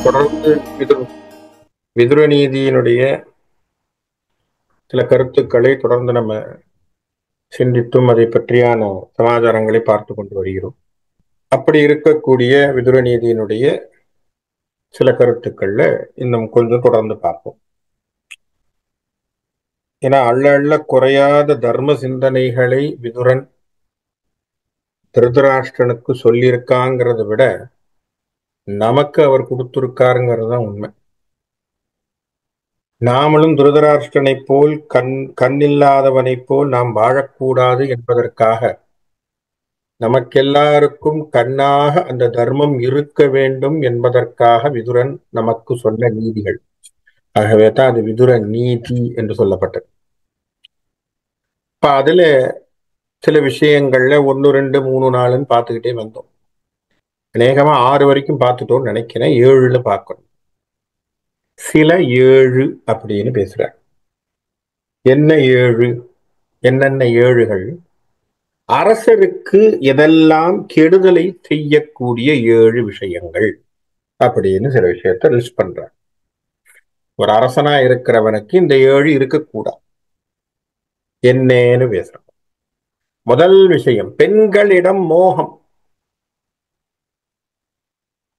தொடர்ந்து விதுர நீதியினுடைய சில கருத்துக்களை தொடர்ந்து நம்ம சிந்தித்தும் அதை பற்றியான சமாச்சாரங்களை பார்த்து கொண்டு வருகிறோம். அப்படி இருக்கக்கூடிய விதுர நீதியினுடைய சில கருத்துக்கள்ல இன்னும் கொஞ்சம் தொடர்ந்து பார்ப்போம். ஏன்னா அள்ள குறையாத தர்ம சிந்தனைகளை விதுரன் திருதராஷ்டிரனுக்கு சொல்லியிருக்காங்கிறத விட நமக்கு அவர் கொடுத்திருக்காருங்கிறது தான் உண்மை. நாமளும் திருதராஷ்டிரனைப் போல் கண்ணில்லாதவனைப் போல் நாம் வாழக்கூடாது என்பதற்காக நமக்கெல்லாருக்கும் கண்ணாக அந்த தர்மம் இருக்க வேண்டும் என்பதற்காக விதுரன் நமக்கு சொன்ன நீதிகள். ஆகவே தான் அது விதுர நீதி என்று சொல்லப்பட்டது. இப்ப அதுல சில விஷயங்கள்ல 1, 2, 3, 4ன்னு பார்த்துக்கிட்டே வந்தோம். அநேகமா 6 வரைக்கும் பார்த்துட்டோம்னு நினைக்கிறேன். 7ல பார்க்கணும். சில 7 அப்படின்னு பேசுறார். என்ன 7? என்னென்ன 7கள்? அரசருக்கு எதெல்லாம் கெடுதலை செய்யக்கூடிய 7 விஷயங்கள் அப்படின்னு சில விஷயத்த லிஸ்ட் பண்றார். ஒரு அரசனா இருக்கிறவனுக்கு இந்த 7 இருக்கக்கூடாது. என்னன்னு பேசுறான். முதல் விஷயம், பெண்களிடம் மோகம்.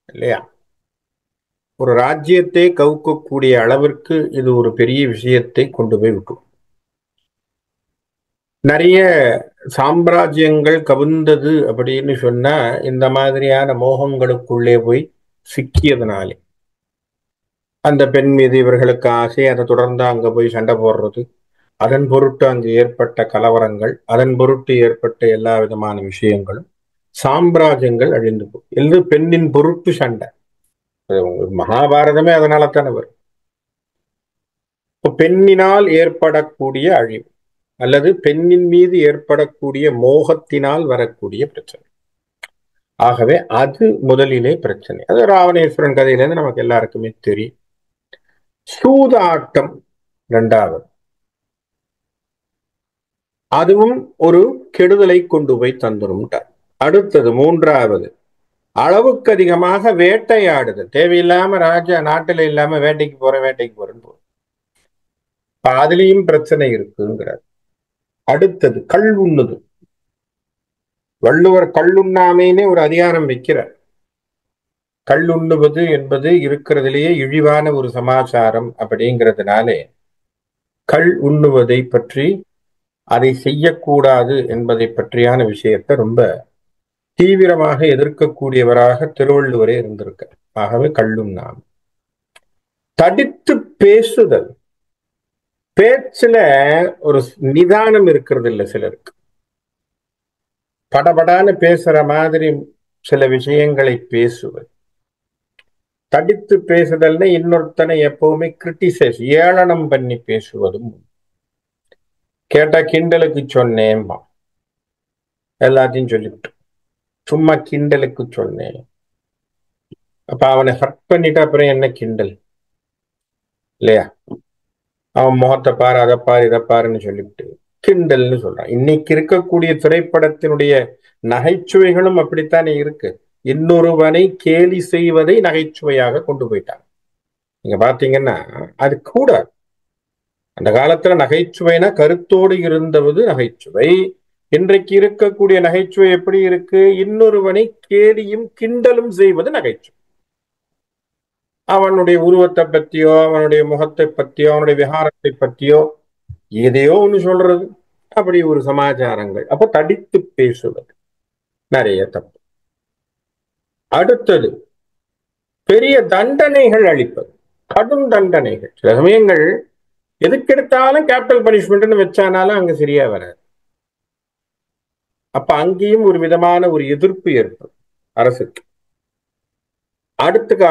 இல்லையா? ஒரு ராஜ்யத்தை கவுக்கக்கூடிய அளவிற்கு இது ஒரு பெரிய விஷயத்தை கொண்டு போய் விட்டுரும். நிறைய சாம்ராஜ்யங்கள் கவிழ்ந்தது அப்படின்னு சொன்னா இந்த மாதிரியான மோகங்களுக்குள்ளே போய் சிக்கியதுனாலே. அந்த பெண் மீது இவர்களுக்கு ஆசை, அதை தொடர்ந்து அங்க போய் சண்டை போடுறது, அதன் பொருட்டு அங்கு ஏற்பட்ட கலவரங்கள், அதன் பொருட்டு ஏற்பட்ட எல்லா விதமான விஷயங்களும் சாம்ராஜ்யங்கள் அழிந்து போகும். என்று பெண்ணின் பொருட்டு சண்டை. மகாபாரதமே அதனால தானே வரும். இப்போ பெண்ணினால் ஏற்படக்கூடிய அழிவு அல்லது பெண்ணின் மீது ஏற்படக்கூடிய மோகத்தினால் வரக்கூடிய பிரச்சனை. ஆகவே அது முதலிலே பிரச்சனை. அது ராவணேஸ்வரன் கதையிலேருந்து நமக்கு எல்லாருக்குமே தெரியும். சூதாட்டம் 2வது. அதுவும் ஒரு கெடுதலை கொண்டு போய் தந்துரும்ட்டார். அடுத்தது 3வது, அளவுக்கு அதிகமாக வேட்டையாடுதல். தேவையில்லாம நாட்டுல இல்லாம வேட்டைக்கு போறேன்னு போறேன். அதுலயும் பிரச்சனை இருக்குங்கிறார். அடுத்தது கள் உண்ணுது. வள்ளுவர் கள்ளுண்ணாமைன்னே ஒரு அதிகாரம் வைக்கிறார். கள்ளுண்ணுவது என்பது இருக்கிறதுலேயே இழிவான ஒரு சமாச்சாரம் அப்படிங்கிறதுனாலே கள் உண்ணுவதை பற்றி, அதை செய்யக்கூடாது என்பதை பற்றியான விஷயத்தை ரொம்ப தீவிரமாக எதிர்க்கக்கூடியவராக திருவள்ளுவரே இருந்திருக்க. ஆகவே கள்ளுண்ணாமை. தடித்து பேசுதல். பேச்சுல ஒரு நிதானம் இருக்கிறது இல்லை சிலருக்கு. படபடான்னு பேசுற மாதிரி சில விஷயங்களை பேசுவது. தடித்து பேசுதல்னு இன்னொருத்தனை எப்பவுமே கிரிட்டிசைஸ், ஏளனம் பண்ணி பேசுவதும். கேட்டா கிண்டலுக்கு சொன்னேன்பா, எல்லாத்தையும் சொல்லிவிட்டு சும்மா கிண்டலுக்கு சொன்னேன். அப்ப அவனை ஹர்ட் பண்ணிட்டு அப்புறம் என்ன கிண்டல் இல்லையா? அவன் முகத்தை பாரு, அதை பாரு, இதை பாருன்னு சொல்லிவிட்டு கிண்டல்னு சொல்றான். இன்னைக்கு இருக்கக்கூடிய திரைப்படத்தினுடைய நகைச்சுவைகளும் அப்படித்தானே இருக்கு. இன்னொருவனை கேலி செய்வதை நகைச்சுவையாக கொண்டு போயிட்டாங்க. நீங்க பாத்தீங்கன்னா அது கூட அந்த காலத்துல நகைச்சுவைனா கருத்தோடு இருந்தவது நகைச்சுவை. இன்றைக்கு இருக்கக்கூடிய நகைச்சுவை எப்படி இருக்கு? இன்னொருவனை கேலியும் கிண்டலும் செய்வது நகைச்சுவை. அவனுடைய உருவத்தை பத்தியோ, அவனுடைய முகத்தை பத்தியோ, அவனுடைய விகாரத்தை பத்தியோ எதையோ ஒண்ணு சொல்றது. அப்படி ஒரு சமாச்சாரங்கள். அப்ப தடித்து பேசுவது நிறைய தப்பு. அடுத்தது பெரிய தண்டனைகள் அளிப்பது, கடும் தண்டனைகள். சில சமயங்கள் எதுக்கெடுத்தாலும் கேபிட்டல் பனிஷ்மெண்ட்னு வச்சானாலும் அங்க சரியா வராது. அப்ப அங்கேயும் ஒரு விதமான ஒரு எதிர்ப்பு ஏற்படும் அரசுக்கு.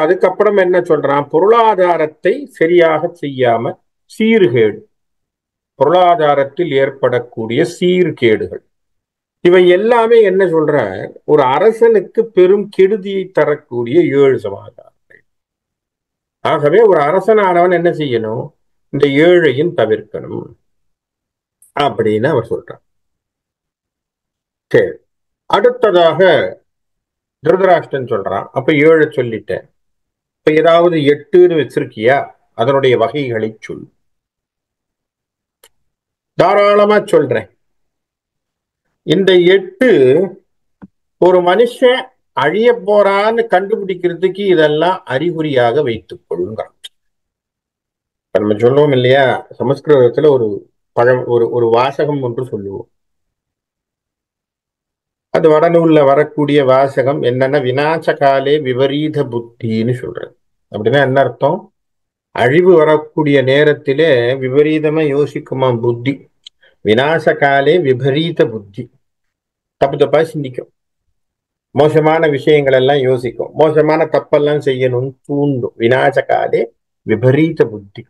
அதுக்கப்புறம் என்ன சொல்றான்? பொருளாதாரத்தை சரியாக செய்யாம சீர்கேடு, பொருளாதாரத்தில் ஏற்படக்கூடிய சீர்கேடுகள், இவை எல்லாமே என்ன சொல்ற, ஒரு அரசனுக்கு பெரும் கெடுதியை தரக்கூடிய 7 சமாச்சாரங்கள். ஆகவே ஒரு அரசனானவன் என்ன செய்யணும்? இந்த 7ஐயும் தவிர்க்கணும் அப்படின்னு அவர் சொல்றார். சரி, அடுத்ததாக திருதராஷ்டிரன் சொல்றான். அப்ப 7 சொல்லிட்டேன். இப்ப ஏதாவது எட்டுன்னு வச்சிருக்கியா? அதனுடைய வகைகளை சொல். தாராளமா சொல்றேன். இந்த எட்டு ஒரு மனுஷன் அழிய போறான்னு கண்டுபிடிக்கிறதுக்கு இதெல்லாம் அறிகுறியாக வைத்துக் கொள்ளுங்க. நம்ம சொல்லுவோம் இல்லையா, சமஸ்கிருதத்துல ஒரு பழம் ஒரு ஒரு வாசகம் ஒன்று சொல்லுவோம். அது வடநூல்ல வரக்கூடிய வாசகம் என்னன்னா, விநாச காலே விபரீத புத்தின்னு சொல்றது. அப்படின்னா என்ன அர்த்தம்? அழிவு வரக்கூடிய நேரத்திலே விபரீதமா யோசிக்குமா புத்தி. விநாச காலே விபரீத புத்தி. தப்பு தப்பா சிந்திக்கும். மோசமான விஷயங்கள் எல்லாம் யோசிக்கும். மோசமான தப்பெல்லாம் செய்யணும்னு தூண்டும். விநாச காலே விபரீத புத்தி.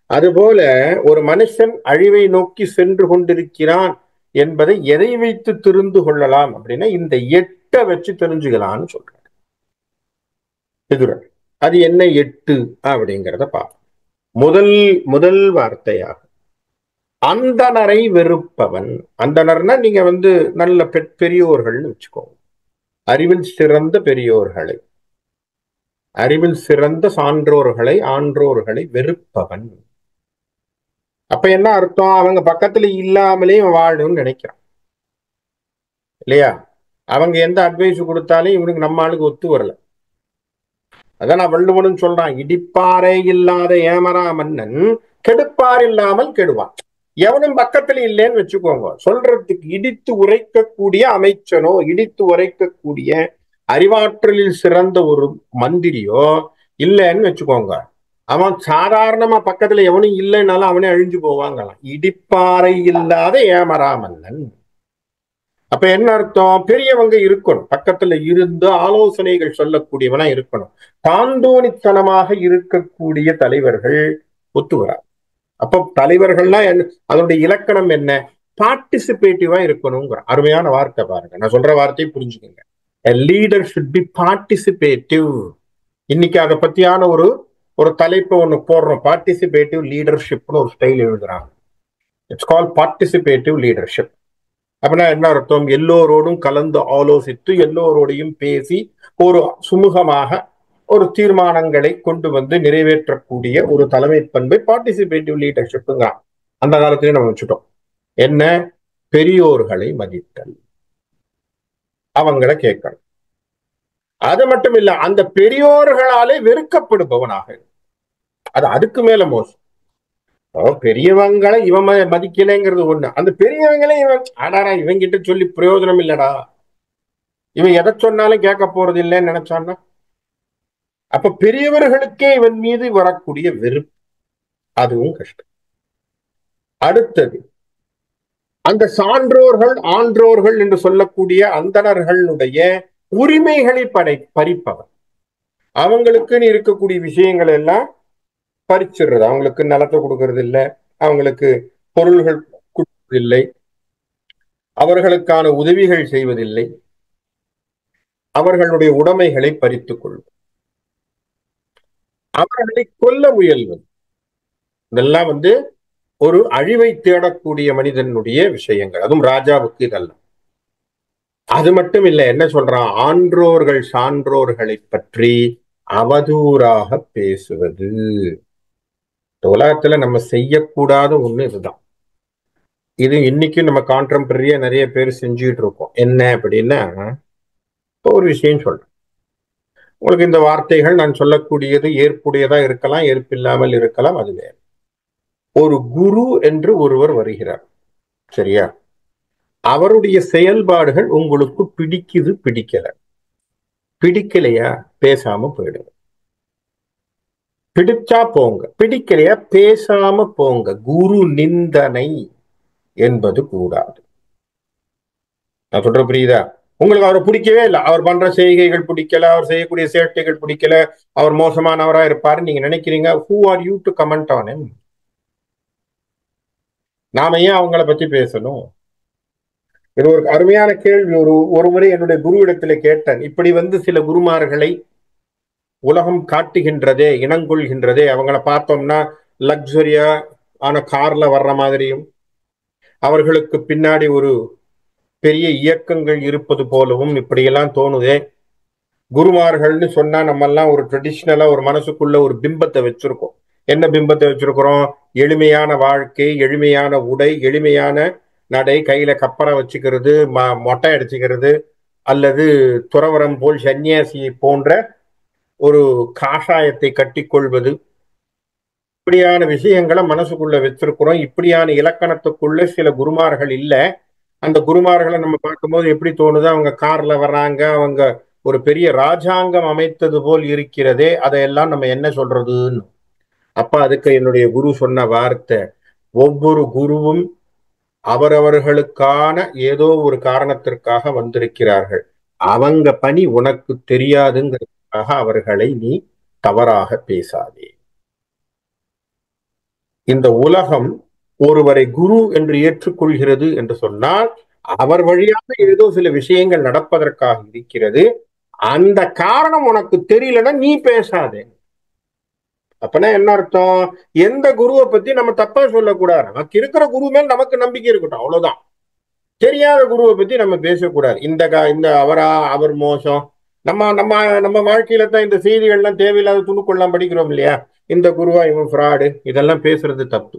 அதுபோல ஒரு மனுஷன் அழிவை நோக்கி சென்று கொண்டிருக்கிறான் என்பதை எதை வைத்து தெரிந்து கொள்ளலாம் அப்படின்னா, இந்த எட்டை வச்சு தெரிஞ்சுக்கலாம்னு சொல்றாங்க எதிரன். அது என்ன எட்டு அப்படிங்கிறத பார்ப்போம். முதல் முதல் வார்த்தையாக அந்தணரை வெறுப்பவன். அந்தணர்னா நீங்க நல்ல பெரியோர்கள்னு வச்சுக்கோங்க. அறிவில் சிறந்த பெரியோர்களை, அறிவில் சிறந்த சான்றோர்களை, ஆன்றோர்களை வெறுப்பவன். அப்ப என்ன அர்த்தம்? அவங்க பக்கத்துல இல்லாமலே வாழணும்னு நினைக்கிறான் இல்லையா? அவங்க எந்த அட்வைஸ் கொடுத்தாலும் இவனுக்கு நம்ம ஆளுக்கு ஒத்து வரல. அதான் நான் வள்ளுவனும் சொல்றான், இடிப்பாறை இல்லாத ஏமரா மன்னன் கெடுப்பார் இல்லாமல் கெடுவான். எவனும் பக்கத்துல இல்லைன்னு வச்சுக்கோங்க, சொல்றதுக்கு இடித்து உரைக்கக்கூடிய அமைச்சனோ, இடித்து உரைக்கக்கூடிய அறிவாற்றலில் சிறந்த ஒரு மந்திரியோ இல்லைன்னு வச்சுக்கோங்க, அவன் சாதாரணமா பக்கத்துல எவனும் இல்லைன்னாலும் அவனே அழிஞ்சு போவாங்களாம். இடிப்பாறை இல்லாத ஏமரா மன்னன். அப்ப என்ன அர்த்தம்? பெரியவங்க இருக்கணும், பக்கத்துல இருந்து ஆலோசனைகள் சொல்லக்கூடியவனா இருக்கணும். தாந்தோணித்தனமாக இருக்கக்கூடிய தலைவர்கள் ஒத்து வராது. அப்ப தலைவர்கள்னா அதனுடைய இலக்கணம் என்ன? பார்ட்டிசிபேட்டிவா இருக்கணுங்கிற அருமையான வார்த்தை பாருங்க. நான் சொல்ற வார்த்தையை புரிஞ்சுக்கோங்க. A leader should be participative. இன்னைக்கு அதை பத்தியான ஒரு ஒரு தலைப்பு ஒண்ணு போடுறோம். பார்ட்டிசிபேட்டிவ் லீடர்ஷிப்னு ஒரு ஸ்டைல் எழுதுறாங்க. It's call participative leadership. அப்படின்னா என்ன அர்த்தம்? எல்லோரோடும் கலந்து ஆலோசித்து எல்லோரோடையும் பேசி ஒரு சுமூகமாக ஒரு தீர்மானங்களை கொண்டு நிறைவேற்றக்கூடிய ஒரு தலைமை பண்பை பார்ட்டிசிபேட்டிவ் லீடர்ஷிப்புங்க. அந்த காலத்திலே நம்ம வச்சுட்டோம். என்ன? பெரியோர்களை மதித்தல், அவங்கள கேட்கணும். அது மட்டும் இல்ல, அந்த பெரியோர்களாலே வெறுக்கப்படுபவனாக. அது அதுக்கு மேல மோசம். பெரியவங்களை இவன் மதிக்கலைங்கிறது ஒண்ணு, அந்த பெரியவங்களே இவன் ஆடாரா இவங்கிட்ட சொல்லி பிரயோஜனம் இல்லடா, இவன் எதை சொன்னாலும் கேட்க போறது இல்லைன்னு நினைச்சான்னா, அப்ப பெரியவர்களுக்கே இவன் மீது வரக்கூடிய வெறுப்பு, அதுவும் கஷ்டம். அடுத்தது, அந்த சான்றோர்கள் ஆன்றோர்கள் என்று சொல்லக்கூடிய அந்தணர்களுடைய உரிமைகளை பறிப்பவன். அவங்களுக்குன்னு இருக்கக்கூடிய விஷயங்கள் எல்லாம் பறிச்சிடுறது. அவங்களுக்கு நிலத்தை கொடுக்கறது இல்லை, அவங்களுக்கு பொருள்கள் கொடுப்பதில்லை, அவர்களுக்கான உதவிகள் செய்வதில்லை, அவர்களுடைய உடைமைகளை பறித்துக் கொள்வது, அவர்களை கொல்ல முயல்வது, இதெல்லாம் ஒரு அழிவை தேடக்கூடிய மனிதனுடைய விஷயங்கள். அதுவும் ராஜாவுக்கு இதெல்லாம். அது மட்டும் இல்ல, என்ன சொல்றான்? ஆன்றோர்கள் சான்றோர்களை பற்றி அவதூறாக பேசுவது. உலகத்துல நம்ம செய்யக்கூடாத ஒண்ணு இதுதான். இது இன்னைக்கு நம்ம கான்டெம்பரரியா நிறைய பேர் செஞ்சுட்டு இருக்கோம். என்ன அப்படின்னா, ஒரு விஷயம் சொல்றேன் உங்களுக்கு. இந்த வார்த்தைகள் நான் சொல்லக்கூடியது ஏற்புடையதா இருக்கலாம், ஏற்பில்லாமல் இருக்கலாம், அது வேறு. ஒரு குரு என்று ஒருவர் வருகிறார், சரியா? அவருடைய செயல்பாடுகள் உங்களுக்கு பிடிக்கல, பிடிக்கலையா பேசாம போயிடுங்க. பிடிச்சா போங்க, பிடிக்கலையா பேசாம போங்க. குரு நிந்தனை என்பது கூடாது. நான் சொல்ற புரியுதா? உங்களுக்கு அவரை பிடிக்கவே இல்லை, அவர் பண்ற செய்கைகள் பிடிக்கல, அவர் செய்யக்கூடிய சேட்டைகள் பிடிக்கல, அவர் மோசமானவரா இருப்பாருன்னு நீங்க நினைக்கிறீங்க. who are you to comment on him? நாம ஏன் அவங்கள பத்தி பேசணும்? இது ஒரு அருமையான கேள்வி. ஒரு முறை என்னுடைய குரு இடத்துல கேட்டேன். இப்படி சில குருமார்களை உலகம் காட்டுகின்றதே, இனங்கொள்கின்றதே, அவங்கள பார்த்தோம்னா லக்ஸரியா ஆன கார்ல வர்ற மாதிரியும், அவர்களுக்கு பின்னாடி ஒரு பெரிய இயக்கங்கள் இருப்பது போலவும் இப்படியெல்லாம் தோணுதே. குருமார்கள்னு சொன்னா நம்ம எல்லாம் ஒரு ட்ரெடிஷ்னலா ஒரு மனசுக்குள்ள ஒரு பிம்பத்தை வச்சிருக்கோம். என்ன பிம்பத்தை வச்சிருக்கிறோம்? எளிமையான வாழ்க்கை, எளிமையான உடை, எளிமையான நடை, கையில கப்பரை வச்சுக்கிறது, மொட்டை அடிச்சுக்கிறது, அல்லது துறவரம் போல் சன்னியாசியை போன்ற ஒரு காஷாயத்தை கட்டிக்கொள்வது, இப்படியான விஷயங்களை மனசுக்குள்ள வச்சிருக்கிறோம். இப்படியான இலக்கணத்துக்குள்ள சில குருமார்கள் இல்ல. அந்த குருமார்களை நம்ம பார்க்கும்போது எப்படி தோணுது? அவங்க கார்ல வர்றாங்க, அவங்க ஒரு பெரிய ராஜாங்கம் அமைத்தது போல் இருக்கிறதே, அதையெல்லாம் நம்ம என்ன சொல்றதுன்னு. அப்ப அதுக்கு என்னுடைய குரு சொன்ன வார்த்தை, ஒவ்வொரு குருவும் அவரவர்களுக்கான ஏதோ ஒரு காரணத்திற்காக வந்திருக்கிறார்கள். அவங்க பணி உனக்கு தெரியாதுங்கிறதுக்காக அவர்களை நீ தவறாக பேசாதே. இந்த உலகம் ஒருவரை குரு என்று ஏற்றுக்கொள்கிறது என்று சொன்னால் அவர் வழியாக ஏதோ சில விஷயங்கள் நடப்பதற்காக இருக்கிறது. அந்த காரணம் உனக்கு தெரியலன்னா நீ பேசாதே. அப்பனா என்ன அர்த்தம்? எந்த குருவை பத்தி நம்ம தப்பா சொல்லக்கூடாது. நமக்கு இருக்கிற குரு மேல் நமக்கு நம்பிக்கை இருக்கட்டும், அவ்வளவுதான். தெரியாத குருவை பத்தி நம்ம பேசக்கூடாது. இந்த அவரா, அவர் மோசம். நம்ம நம்ம நம்ம வாழ்க்கையில தான் இந்த செய்திகள்லாம் தேவையில்லாத துணுக்கெல்லாம் படிக்கிறோம் இல்லையா? இந்த குருவா இவன் ஃப்ராடு, இதெல்லாம் பேசுறது தப்பு.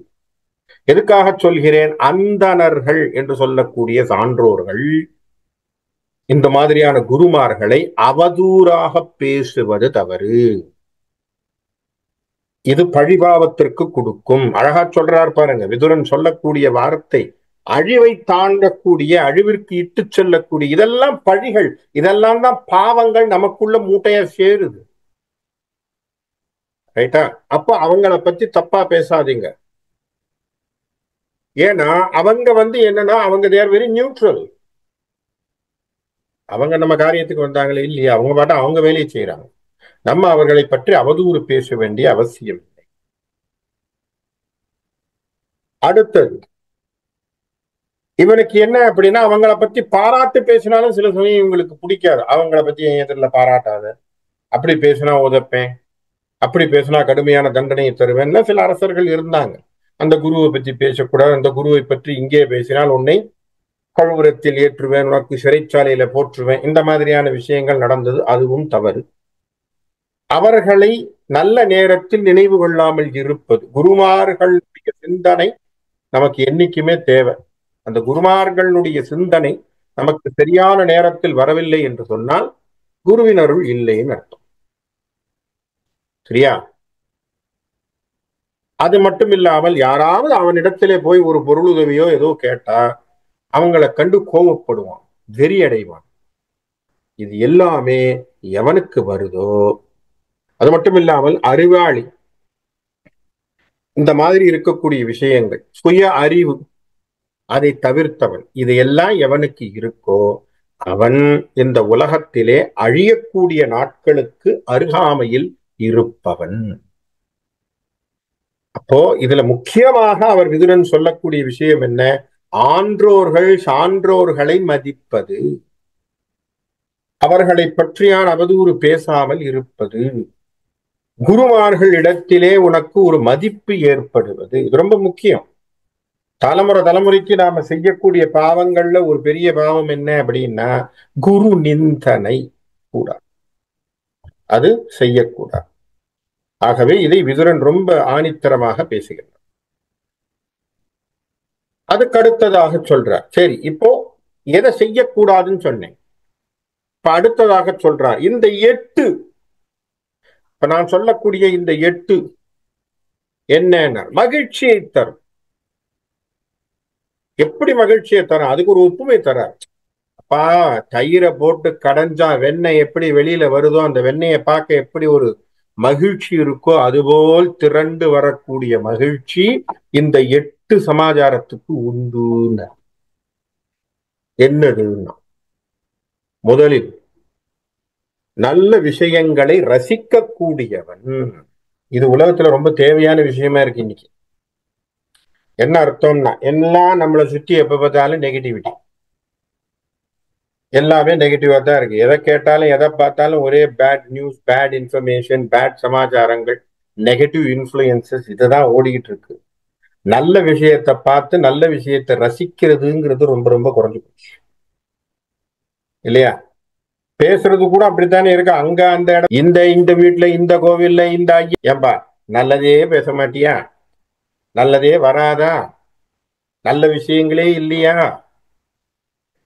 எதுக்காக சொல்கிறேன்? அந்தணர்கள் என்று சொல்லக்கூடிய சான்றோர்கள் இந்த மாதிரியான குருமார்களை அவதூறாக பேசுவது தவறு. இது பழிபாவத்திற்கு கொடுக்கும். அழகா சொல்றார் பாருங்க விதுரன் சொல்லக்கூடிய வார்த்தை. அழிவை தாண்டக்கூடிய, அழிவிற்கு இட்டு செல்லக்கூடிய, இதெல்லாம் பழிகள், இதெல்லாம் தான் பாவங்கள் நமக்குள்ள மூட்டைய சேருது. ரைட்டா? அப்ப அவங்கள பத்தி தப்பா பேசாதீங்க. ஏன்னா அவங்க என்னன்னா அவங்க தேர் வெரி நியூட்ரல். அவங்க நம்ம காரியத்துக்கு வந்தாங்களே இல்லையா, அவங்க பாட்டு அவங்க வேலையை செய்யறாங்க. நம்ம அவர்களை பற்றி அவதூறு பேச வேண்டிய அவசியம் இல்லை. அடுத்தது, இவனுக்கு என்ன அப்படின்னா அவங்கள பத்தி பாராட்டு பேசினாலும் சில சமயம் இவங்களுக்கு பிடிக்காது. அவங்கள பத்தி என் எதிரில் பாராட்டாத, அப்படி பேசினா உதப்பேன், அப்படி பேசினா கடுமையான தண்டனையை தருவேன் சில அரசர்கள் இருந்தாங்க. அந்த குருவை பற்றி பேசக்கூடாது, அந்த குருவை பற்றி இங்கே பேசினால் உன்னை கழுவுரத்தில் ஏற்றுவேன், உனக்கு சிறைச்சாலையில போற்றுவேன், இந்த மாதிரியான விஷயங்கள் நடந்தது. அதுவும் தவறு. அவர்களை நல்ல நேரத்தில் நினைவு கொள்ளாமல் இருப்பது, குருமார்களுடைய சிந்தனை நமக்கு என்னைக்குமே தேவை. அந்த குருமார்களுடைய சிந்தனை நமக்கு சரியான நேரத்தில் வரவில்லை என்று சொன்னால் குருவின் அருள் இல்லைன்னு அர்த்தம். சரியா? அது மட்டும் இல்லாமல் யாராவது அவனிடத்திலே போய் ஒரு பொருளுதவியோ ஏதோ கேட்டா அவங்களை கண்டு கோபப்படுவான், வெறி அடைவான். இது எல்லாமே எவனுக்கு வருதோ, அது மட்டும் இல்லாமல் அறிவாளி, இந்த மாதிரி இருக்கக்கூடிய விஷயங்கள், சுய அறிவு, அதை தவிர்த்தவன், இதையெல்லாம் எவனுக்கு இருக்கோ அவன் இந்த உலகத்திலே அழியக்கூடிய நாட்களுக்கு அருகாமையில் இருப்பவன். அப்போ இதுல முக்கியமாக அவர் விதுரன் சொல்லக்கூடிய விஷயம் என்ன? ஆன்றோர்கள் சான்றோர்களை மதிப்பது, அவர்களை பற்றியான அவதூறு பேசாமல் இருப்பது, குருமார்கள் இடத்திலே உனக்கு ஒரு மதிப்பு ஏற்படுவது, இது ரொம்ப முக்கியம். தலைமுறைக்கு நாம செய்யக்கூடிய பாவங்கள்ல ஒரு பெரிய பாவம் என்ன அப்படின்னா குரு நிந்தனை கூடாது, அது செய்யக்கூடாது. ஆகவே இதை விதுரன் ரொம்ப ஆணித்தரமாக பேசுகிறார். அதுக்கு அடுத்ததாக சொல்றார். சரி, இப்போ எதை செய்யக்கூடாதுன்னு சொன்னேன். இப்ப அடுத்ததாக சொல்றார் இந்த 8. இப்ப நான் சொல்லக்கூடிய இந்த 8 என்னன்னா மகிழ்ச்சியை தரும். எப்படி மகிழ்ச்சியை தரும்? அதுக்கு ஒரு ஒப்புமை தரார். அப்பா, தயிரை போட்டு கடைஞ்சா வெண்ணெய் எப்படி வெளியில வருதோ, அந்த வெண்ணெயை பார்க்க எப்படி ஒரு மகிழ்ச்சி இருக்கோ அதுபோல் திரண்டு வரக்கூடிய மகிழ்ச்சி இந்த 8 சமாச்சாரத்துக்கு உண்டு. என்னதுன்னா, முதலில் நல்ல விஷயங்களை ரசிக்க கூடியவன். இது உலகத்துல ரொம்ப தேவையான விஷயமா இருக்கு இன்னைக்கு. என்ன அர்த்தம்னா, எல்லாம் நம்மளை சுற்றி எப்ப பார்த்தாலும் நெகட்டிவிட்டி, எல்லாமே நெகட்டிவா தான் இருக்கு. எதை கேட்டாலும் எதை பார்த்தாலும் ஒரே bad news, bad information, bad சமாச்சாரங்கள், நெகட்டிவ் இன்ஃபுளுயன்சஸ், இதுதான் ஓடிக்கிட்டு இருக்கு. நல்ல விஷயத்தை பார்த்து நல்ல விஷயத்தை ரசிக்கிறதுங்கிறது ரொம்ப ரொம்ப குறைஞ்சு போச்சு இல்லையா? பேசுறது கூட அப்படித்தானே இருக்கு. அங்க அந்த இடம், இந்த இந்த வீட்டுல, இந்த கோவில்ல, இந்த ஐயா, ஏன்பா நல்லதே பேச மாட்டியா? நல்லதே வராதா? நல்ல விஷயங்களே இல்லையா?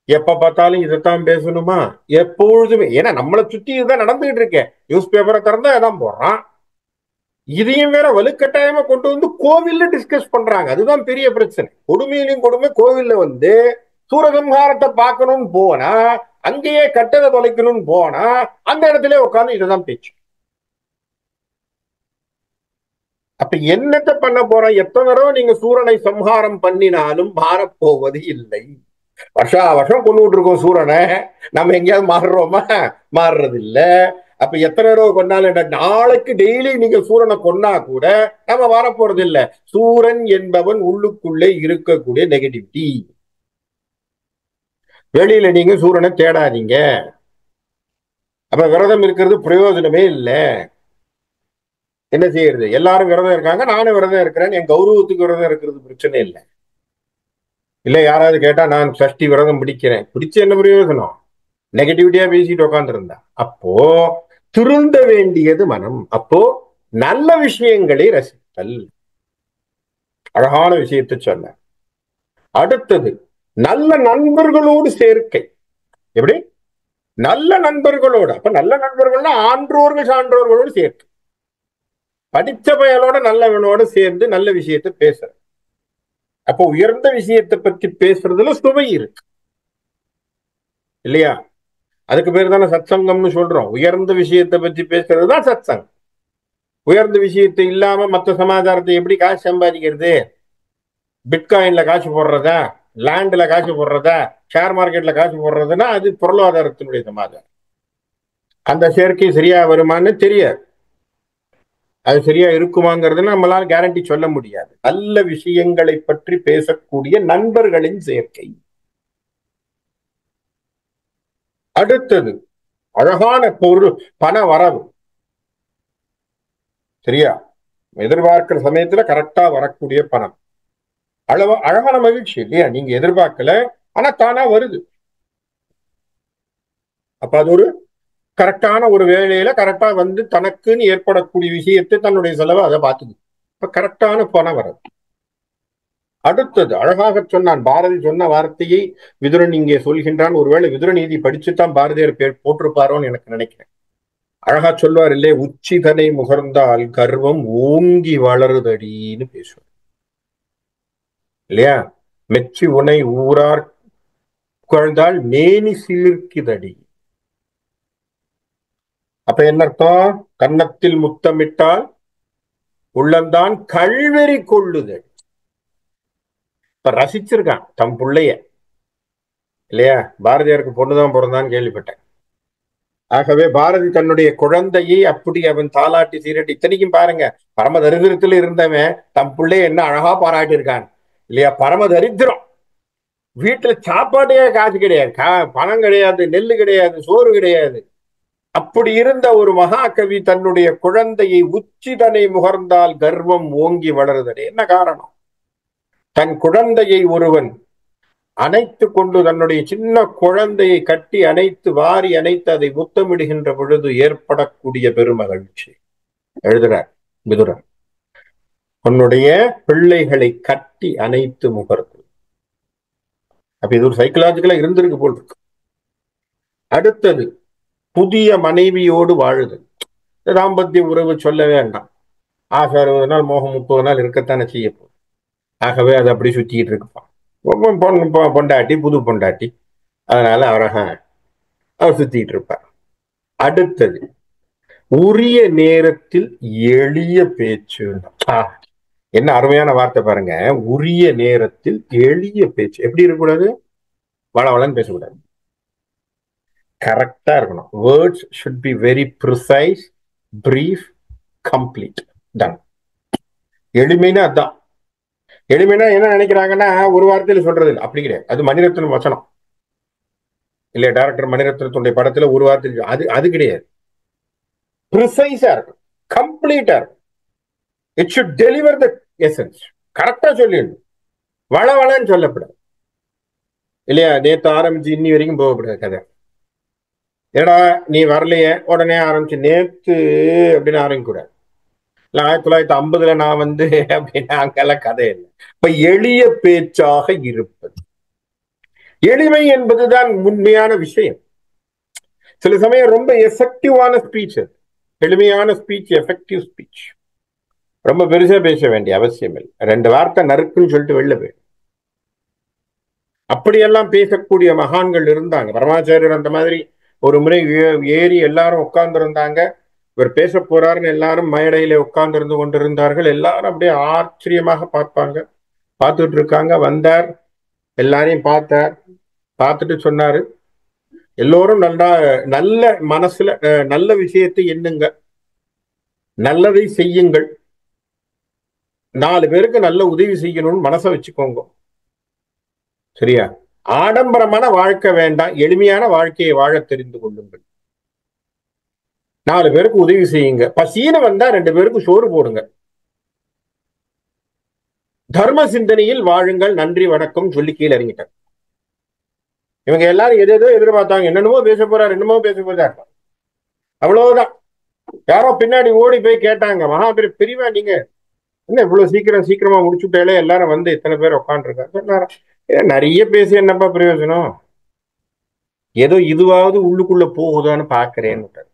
எப்ப பார்த்தாலும் இதைத்தான் பேசணுமா? எப்பொழுதுமே. ஏன்னா நம்மளை சுத்தி இதுதான் நடந்துகிட்டு இருக்கேன். நியூஸ் பேப்பரை திறந்தா அதான் போடுறான். இதையும் வேற வலுக்கட்டாயமா கொண்டு வந்து கோவில்ல டிஸ்கஸ் பண்றாங்க. அதுதான் பெரிய பிரச்சனை. கொடுமையிலும் கொடுமை. கோவில்ல வந்து சூரசம்ஹாரத்தை பார்க்கணும்னு போனா, அங்கேயே கட்டதை தொலைக்கணும்னு போனா, அந்த இடத்துல உட்காந்து இதுதான் பேச்சு. அப்ப என்னத்தை பண்ண போறோம்? எத்தனை தடவை நீங்க சூரனை சம்ஹாரம் பண்ணினாலும் மாறப்போவது இல்லை. வருஷா வருஷம் கொண்டுகிட்டு இருக்கோம் சூரனை. நம்ம எங்கேயாவது மாறுறோமா? மாறுறது இல்ல. அப்ப எத்தனை தடவை கொண்டாலும் நாளைக்கு டெய்லி நீங்க சூரனை கொன்னா கூட நம்ம வரப்போறது இல்ல. சூரன் என்பவன் உள்ளுக்குள்ளே இருக்கக்கூடிய நெகட்டிவிட்டி. வெளியில நீங்க சூரனை தேடாதீங்க. அப்ப விரதம் இருக்கிறது பிரயோஜனமே இல்ல. என்ன செய்யறது? எல்லாரும் விரதம் இருக்காங்க, நானும் விரதம் இருக்கிறேன். என் கௌரவத்துக்கு விரதம் இருக்கிறது பிரச்சனை இல்லை. இல்ல யாராவது கேட்டா நான் சஷ்டி விரதம் பிடிக்கிறேன். பிடிச்ச என்ன பிரயோஜனம்? நெகட்டிவிட்டியா பேசிட்டு உட்கார்ந்து இருந்தா. அப்போ திருந்த வேண்டியது மனம். அப்போ நல்ல விஷயங்களை ரசித்தல். அழகான விஷயத்தை சொன்ன. அடுத்தது நல்ல நண்பர்களோடு சேர்க்கை. எப்படி? நல்ல நண்பர்களோடு. அப்ப நல்ல நண்பர்கள்னா ஆன்றோர்கள் சான்றோர்களோடு சேர்க்கை. படிச்ச பயலோட நல்லவனோட சேர்ந்து நல்ல விஷயத்தை பேசுற. அப்போ உயர்ந்த விஷயத்தை பத்தி பேசுறதுல சுவை இருக்கு இல்லையா? அதுக்கு பேர் தானே சத்சங்கம்னு சொல்றோம். உயர்ந்த விஷயத்தை பத்தி பேசுறது தான் சத்சங்கம். உயர்ந்த விஷயத்தை இல்லாம மற்ற சமாச்சாரத்தை எப்படி காசு சம்பாதிக்கிறது? பிட்காயின்ல காசு போடுறதா, லேண்ட்ல காசு போடுறதா, ஷேர் மார்க்கெட்ல காசு போடுறதுன்னா அது பொருளாதாரத்தினுடைய சமாச்சாரம். அந்த சேர்க்கை சரியா வருமானு தெரியாது. அது சரியா இருக்குமாங்கிறது நம்மளால கேரண்டி சொல்ல முடியாது. நல்ல விஷயங்களை பற்றி பேசக்கூடிய நண்பர்களின் சேர்க்கை. அடுத்தது அழகான பொருள் பண வரவு. சரியா? எதிர்பார்க்கிற சமயத்துல கரெக்டா வரக்கூடிய பணம். அழகான மகிழ்ச்சி இல்லையா? நீங்க எதிர்பார்க்கல, ஆனா தானா வருது. அப்ப அது ஒரு கரெக்டான ஒரு வேலையில கரெக்டா வந்து தனக்குன்னு ஏற்படக்கூடிய விஷயத்தை தன்னுடைய செலவை அதை பார்த்துது. இப்ப கரெக்டான பணம் வரும். அடுத்தது அழகாக சொன்னான். பாரதி சொன்ன வார்த்தையை விதுரன் இங்கே சொல்கின்றான். ஒருவேளை விதுர நீதி படிச்சுதான் பாரதியார் பேர் போட்டிருப்பாரோன்னு எனக்கு நினைக்கிறேன். அழகா சொல்வார் இல்லையே, உச்சிதனை முகர்ந்தால் கர்வம் ஓங்கி வளருதடின்னு பேசுவார் இல்லையா? மெச்சி உனை ஊரார் புகழ்ந்தால் மேனி சீர்க்கிதடி. அப்ப என்ன அர்த்தம்? கன்னத்தில் முத்தமிட்டால் உள்ளந்தான் கல்வெறி கொள்ளுதல். இப்ப ரசிச்சிருக்கான் தம் பிள்ளைய இல்லையா? பாரதியாருக்கு பொண்ணுதான் பிறந்தான்னு கேள்விப்பட்டேன். ஆகவே பாரதி தன்னுடைய குழந்தையை அப்படி அவன் தாலாட்டி சீரட்டி. இத்தனைக்கும் பாருங்க, பரம தரித்திரத்துல இருந்தவன் தம் பிள்ளைய என்ன அழகா பாராட்டி இருக்கான் இல்லையா? பரம தரித்திரம். வீட்டுல சாப்பாட்டையே காசு கிடையாது, பணம் கிடையாது, நெல்லு கிடையாது, சோறு கிடையாது. அப்படி இருந்த ஒரு மகாகவி தன்னுடைய குழந்தையை உச்சிதனை முகர்ந்தால் கர்வம் ஓங்கி வளருதல். என்ன காரணம்? தன் குழந்தையை ஒருவன் அணைத்து கொண்டு தன்னுடைய சின்ன குழந்தையை கட்டி அணைத்து வாரி அணைத்து அதை முத்தமிடுகின்ற பொழுது ஏற்படக்கூடிய பெருமகிழ்ச்சி. எழுதுறார் விதுரர். உன்னுடைய பிள்ளைகளை கட்டி அணைத்து முகர்ந்து. அப்ப இது ஒரு சைக்கலாஜிக்கலா இருந்திருக்கு போல் இருக்கு. அடுத்தது புதிய மனைவியோடு வாழுதல். தாம்பத்திய உறவு சொல்ல வேண்டாம். ஆசை 60 நாள், மோகம் 30 நாள் இருக்கத்தானே செய்ய போகுது. ஆகவே அது அப்படி சுத்திக்கிட்டு இருக்குப்பான். பொண்டாட்டி, புது பொண்டாட்டி. அதனால அவர் சுத்திட்டு இருப்பார். அடுத்தது உரிய நேரத்தில் எளிய பேச்சு. என்ன அருமையான வார்த்தை பாருங்க. உரிய நேரத்தில் எளிய பேச்சு. எப்படி இருக்கக்கூடாது? வளவளன்னு பேசக்கூடாது. கரெக்டா இருக்கணும். Words should be very precise, brief, complete. Done. எளிமைன்னா அதுதான். எளிமைனா என்ன நினைக்கிறாங்கன்னா ஒரு வார்த்தையில சொல்றது இல்லை. அப்படி கிடையாது. அது மணிரத்னம் வசனம் இல்லையா? டைரக்டர் மணிரத்னத்துடைய படத்துல ஒரு வார்த்தை அது கிடையாது. ப்ரிசைஸா இருக்கும், கம்ப்ளீட்டா இருக்கும். It should deliver the essence. கரெக்டா சொல்லிடணும். வளவளன்னு சொல்லப்படாது இல்லையா? நேற்று ஆரம்பிச்சு இன்னி வரைக்கும் போகக்கூடாது கதை. ஏடா நீ வரலையே உடனே ஆரம்பிச்சு நேத்து அப்படின்னு ஆரம்பிக்க கூடாது. இல்ல 1950 நான் வந்து அப்படின்னு அங்கெல்லாம் கதை இல்லை. இப்ப எளிய பேச்சாக இருப்பது, எளிமை என்பதுதான் உண்மையான விஷயம். சில சமயம் ரொம்ப எஃபெக்டிவான ஸ்பீச், எளிமையான ஸ்பீச் எஃபெக்டிவ் ஸ்பீச். ரொம்ப பெருசா பேச வேண்டிய அவசியம் இல்லை, 2 வார்த்தை நறுக்குன்னு சொல்லிட்டு வெளில போய். அப்படியெல்லாம் பேசக்கூடிய மகான்கள் இருந்தாங்க. பரமாச்சாரியர் அந்த மாதிரி ஒரு முறை ஏறி எல்லாரும் உட்கார்ந்து இருந்தாங்க. இவர் பேச போறாருன்னு எல்லாரும் மேடையில உட்கார்ந்து இருந்து கொண்டிருந்தார்கள். எல்லாரும் அப்படியே ஆச்சரியமாக பார்ப்பாங்க. பார்த்துட்டு இருக்காங்க. வந்தார், எல்லாரையும் பார்த்தார். பார்த்துட்டு சொன்னாரு, எல்லோரும் நல்லா நல்ல மனசுல நல்ல விஷயத்தை எண்ணுங்க, நல்லதை செய்யுங்கள், 4 பேருக்கு நல்ல உதவி செய்யணும்னு மனசை வச்சுக்கோங்க, சரியா? ஆடம்பரமான வாழ்க்கை வேண்டாம், எளிமையான வாழ்க்கையை வாழ தெரிந்து கொள்ளுங்கள், 4 பேருக்கு உதவி செய்யுங்க, பசின்னு வந்தா 2 பேருக்கு சோறு போடுங்க, தர்ம சிந்தனையில் வாழுங்கள், நன்றி வணக்கம் சொல்லி கீழே இறங்கிட்டார். இவங்க எல்லாரும் எதோ எதிர்பார்த்தாங்க, என்னென்னமோ பேச போறாரு, என்னமோ பேச போறாரு, அவ்வளவுதான். யாரோ பின்னாடி ஓடி போய் கேட்டாங்க, மகாபீர் பெரியவா நீங்க என்ன இவ்வளவு சீக்கிரமா முடிச்சுட்டாலே, எல்லாரும் வந்து இத்தனை பேர் உட்காந்துருக்காங்க. நிறைய பேசி என்னப்பா பிரயோஜனம், ஏதோ இதுவாவது உள்ளுக்குள்ள போகுதான்னு பாக்குறேன்னு.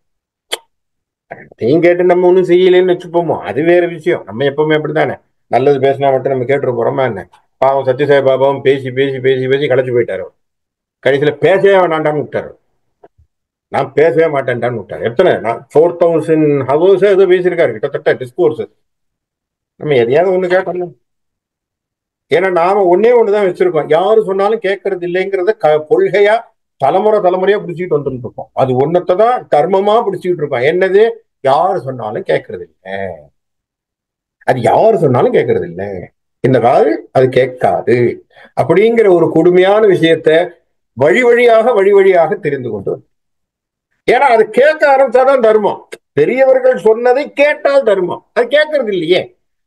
அதையும் கேட்டு நம்ம ஒன்றும் செய்யலன்னு வச்சுப்போமோ, அது வேற விஷயம். நம்ம எப்பவுமே அப்படித்தானே, நல்லது பேசினா மட்டும் நம்ம கேட்டுரு போறோமா என்ன? பாவம் சத்யசாய் பாபாவும் பேசி பேசி பேசி பேசி களைச்சு போயிட்டாரு. கடைசியில பேசவே வேண்டாண்டான்னு விட்டாரு. நான் பேசவே மாட்டேன்டான்னு விட்டாரு. எத்தனை 4000 ஹவர்ஸ் ஏதோ பேசியிருக்காரு கிட்டத்தட்ட டிஸ்கோர்ஸ். நம்ம எதையாவது ஒண்ணு கேட்டோம். ஏன்னா நாம ஒன்னே ஒண்ணுதான் வச்சிருக்கோம், யாரு சொன்னாலும் கேட்கறது இல்லைங்கிறத கொள்கையா தலைமுறையா பிடிச்சிட்டு வந்துட்டு இருக்கோம். அது ஒன்னதான் கர்மமா பிடிச்சிட்டு இருக்கோம். என்னது? யாரு சொன்னாலும் கேட்கறது இல்லை, அது யாரு சொன்னாலும் கேட்கறது இல்லை, இந்த காது அது கேட்காது அப்படிங்கிற ஒரு கொடுமையான விஷயத்த வழி வழியாக தெரிந்து கொண்டு. ஏன்னா அது கேட்க ஆரம்பிச்சாதான் தர்மம். பெரியவர்கள் சொன்னதை கேட்டால் தர்மம், அது கேட்கறது இல்லையே.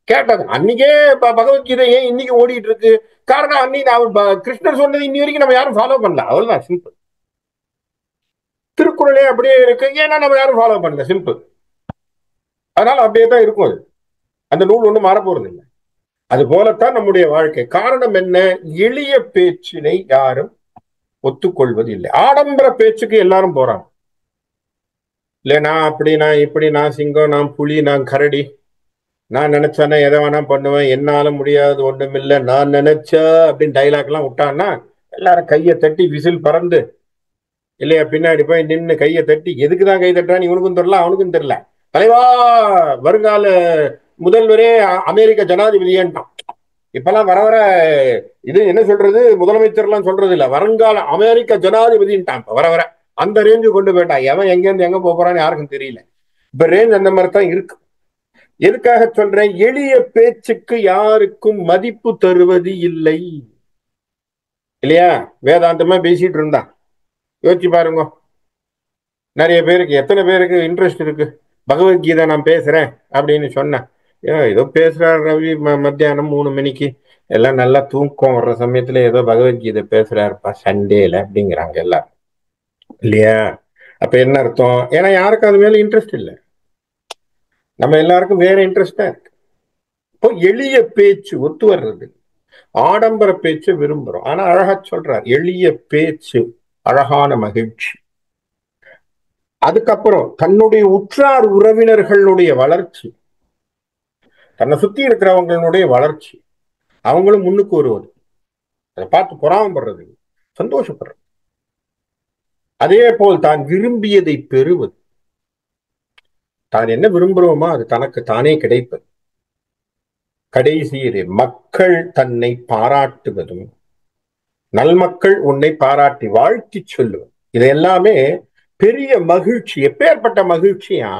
கேட்டது அன்னைக்கே பகவத்கீதை ஏன் இன்னைக்கு ஓடிட்டு இருக்கு? காரணம் அன்னைக்கு கிருஷ்ணர் சொன்னது இன்னி வரைக்கும் நம்ம யாரும் ஃபாலோ பண்ணல, அவ்வளவுதான், சிம்பிள். திருக்குறளே அப்படியே இருக்கு, ஏன்னா நம்ம யாரும் ஃபாலோ பண்ணல, சிம்பிள். அதனால அப்படியே தான் இருக்கும். அது அந்த நூல் ஒண்ணும் மாற போறது இல்லை. அது போலத்தான் நம்முடைய வாழ்க்கை. காரணம் என்ன? எளிய பேச்சினை யாரும் ஒத்துக்கொள்வது இல்லை. ஆடம்பர பேச்சுக்கு எல்லாரும் போறாங்க. இல்ல நான் அப்படி, நான் இப்படி, நான் சிங்கம், நான் புலி, நான் கரடி, நான் நினைச்சானே எதை வேணா பண்ணுவேன், என்னால முடியாது ஒண்ணுமில்ல, நான் நினைச்சா அப்படின்னு டைலாக் எல்லாம் விட்டான்னா எல்லாரும் கையை தட்டி விசில் பறந்து இல்லையா பின்னாடி போய் நின்று கையை தட்டி, எதுக்குதான் கை தட்டுறான்னு இவனுக்கும் தெரியல அவனுக்கும் தெரியல. தலைவா, வருங்கால முதல்வரே அமெரிக்க ஜனாதிபதியான்ட்டான். இப்பெல்லாம் வர வர இது என்ன சொல்றது, முதலமைச்சர் எல்லாம் சொல்றது இல்ல, வருங்கால அமெரிக்க ஜனாதிபதின்ட்டான். வர வர அந்த ரேஞ்சு கொண்டு போயிட்டான். எவன் எங்க இருந்து எங்க போறான்னு யாருக்கும் தெரியல. இப்ப ரேஞ்ச் அந்த மாதிரி தான் இருக்கு. எதுக்காக சொல்றேன்? எளிய பேச்சுக்கு யாருக்கும் மதிப்பு தருவது இல்லை, இல்லையா? வேதாந்தமா பேசிட்டு இருந்தா யோசிச்சு பாருங்க, நிறைய பேருக்கு, எத்தனை பேருக்கு இன்ட்ரெஸ்ட் இருக்கு? பகவத்கீதை நான் பேசுறேன் அப்படின்னு சொன்னேன், ஏதோ பேசுறாரு ரவி, மத்தியானம் 3 மணிக்கு எல்லாம் நல்லா தூக்கம் வர்ற சமயத்துல ஏதோ பகவத்கீதை பேசுறாருப்பா சண்டேல அப்படிங்கிறாங்க எல்லாரும், இல்லையா? அப்ப என்ன அர்த்தம்? ஏன்னா யாருக்கும் அது மேல இன்ட்ரெஸ்ட் இல்லை, நம்ம எல்லாருக்கும் வேற இன்ட்ரெஸ்டா இருக்கு. இப்போ எளிய பேச்சு ஒத்து வர்றது, ஆடம்பர பேச்சு விரும்புறோம். ஆனா அழகா சொல்றார், எளிய பேச்சு அழகான மகிழ்ச்சி. அதுக்கப்புறம் தன்னுடைய உற்றார் உறவினர்களுடைய வளர்ச்சி, தன்னை சுத்தி இருக்கிறவங்களுடைய வளர்ச்சி, அவங்களும் முன்னுக்கு வருவது, அதை பார்த்து பொறாமப்படுறது, சந்தோஷப்படுறது. அதே போல் தான் விரும்பியதை பெறுவது, தான் என்ன விரும்புகிறோமோ அது தனக்கு தானே கிடைப்பது. கடைசியிலே மக்கள் தன்னை பாராட்டுவதும், நல்மக்கள் உன்னை பாராட்டி வாழ்த்தி சொல்லுவது, இது எல்லாமே பெரிய மகிழ்ச்சி. எப்பேற்பட்ட மகிழ்ச்சியா?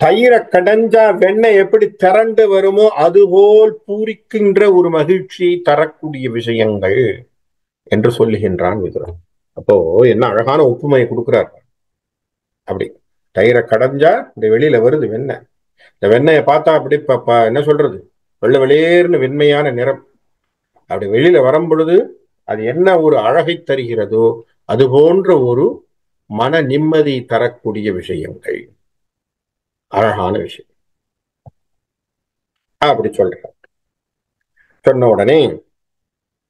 தயிரை கடைஞ்சா வெண்ணெய் எப்படி திரண்டு வருமோ அதுபோல் பூரிக்கின்ற ஒரு மகிழ்ச்சியை தரக்கூடிய விஷயங்கள் என்று சொல்லுகின்றான் விதுரன். அப்போ என்ன அழகான ஒப்புமையை கொடுக்கிறார். அப்படி தயிரை கடைஞ்சா இந்த வெளியில வருது வெண்ணெய், இந்த வெண்ணெயை பார்த்தா அப்படி என்ன சொல்றது, வெள்ளை வெளியேறுன்னு வெண்மையான நிறம். அப்படி வெளியில வரும் பொழுது அது என்ன ஒரு அழகை தருகிறதோ அது போன்ற ஒரு மன நிம்மதி தரக்கூடிய விஷயங்கள், அழகான விஷயம் அப்படி சொல்ற. சொன்ன உடனே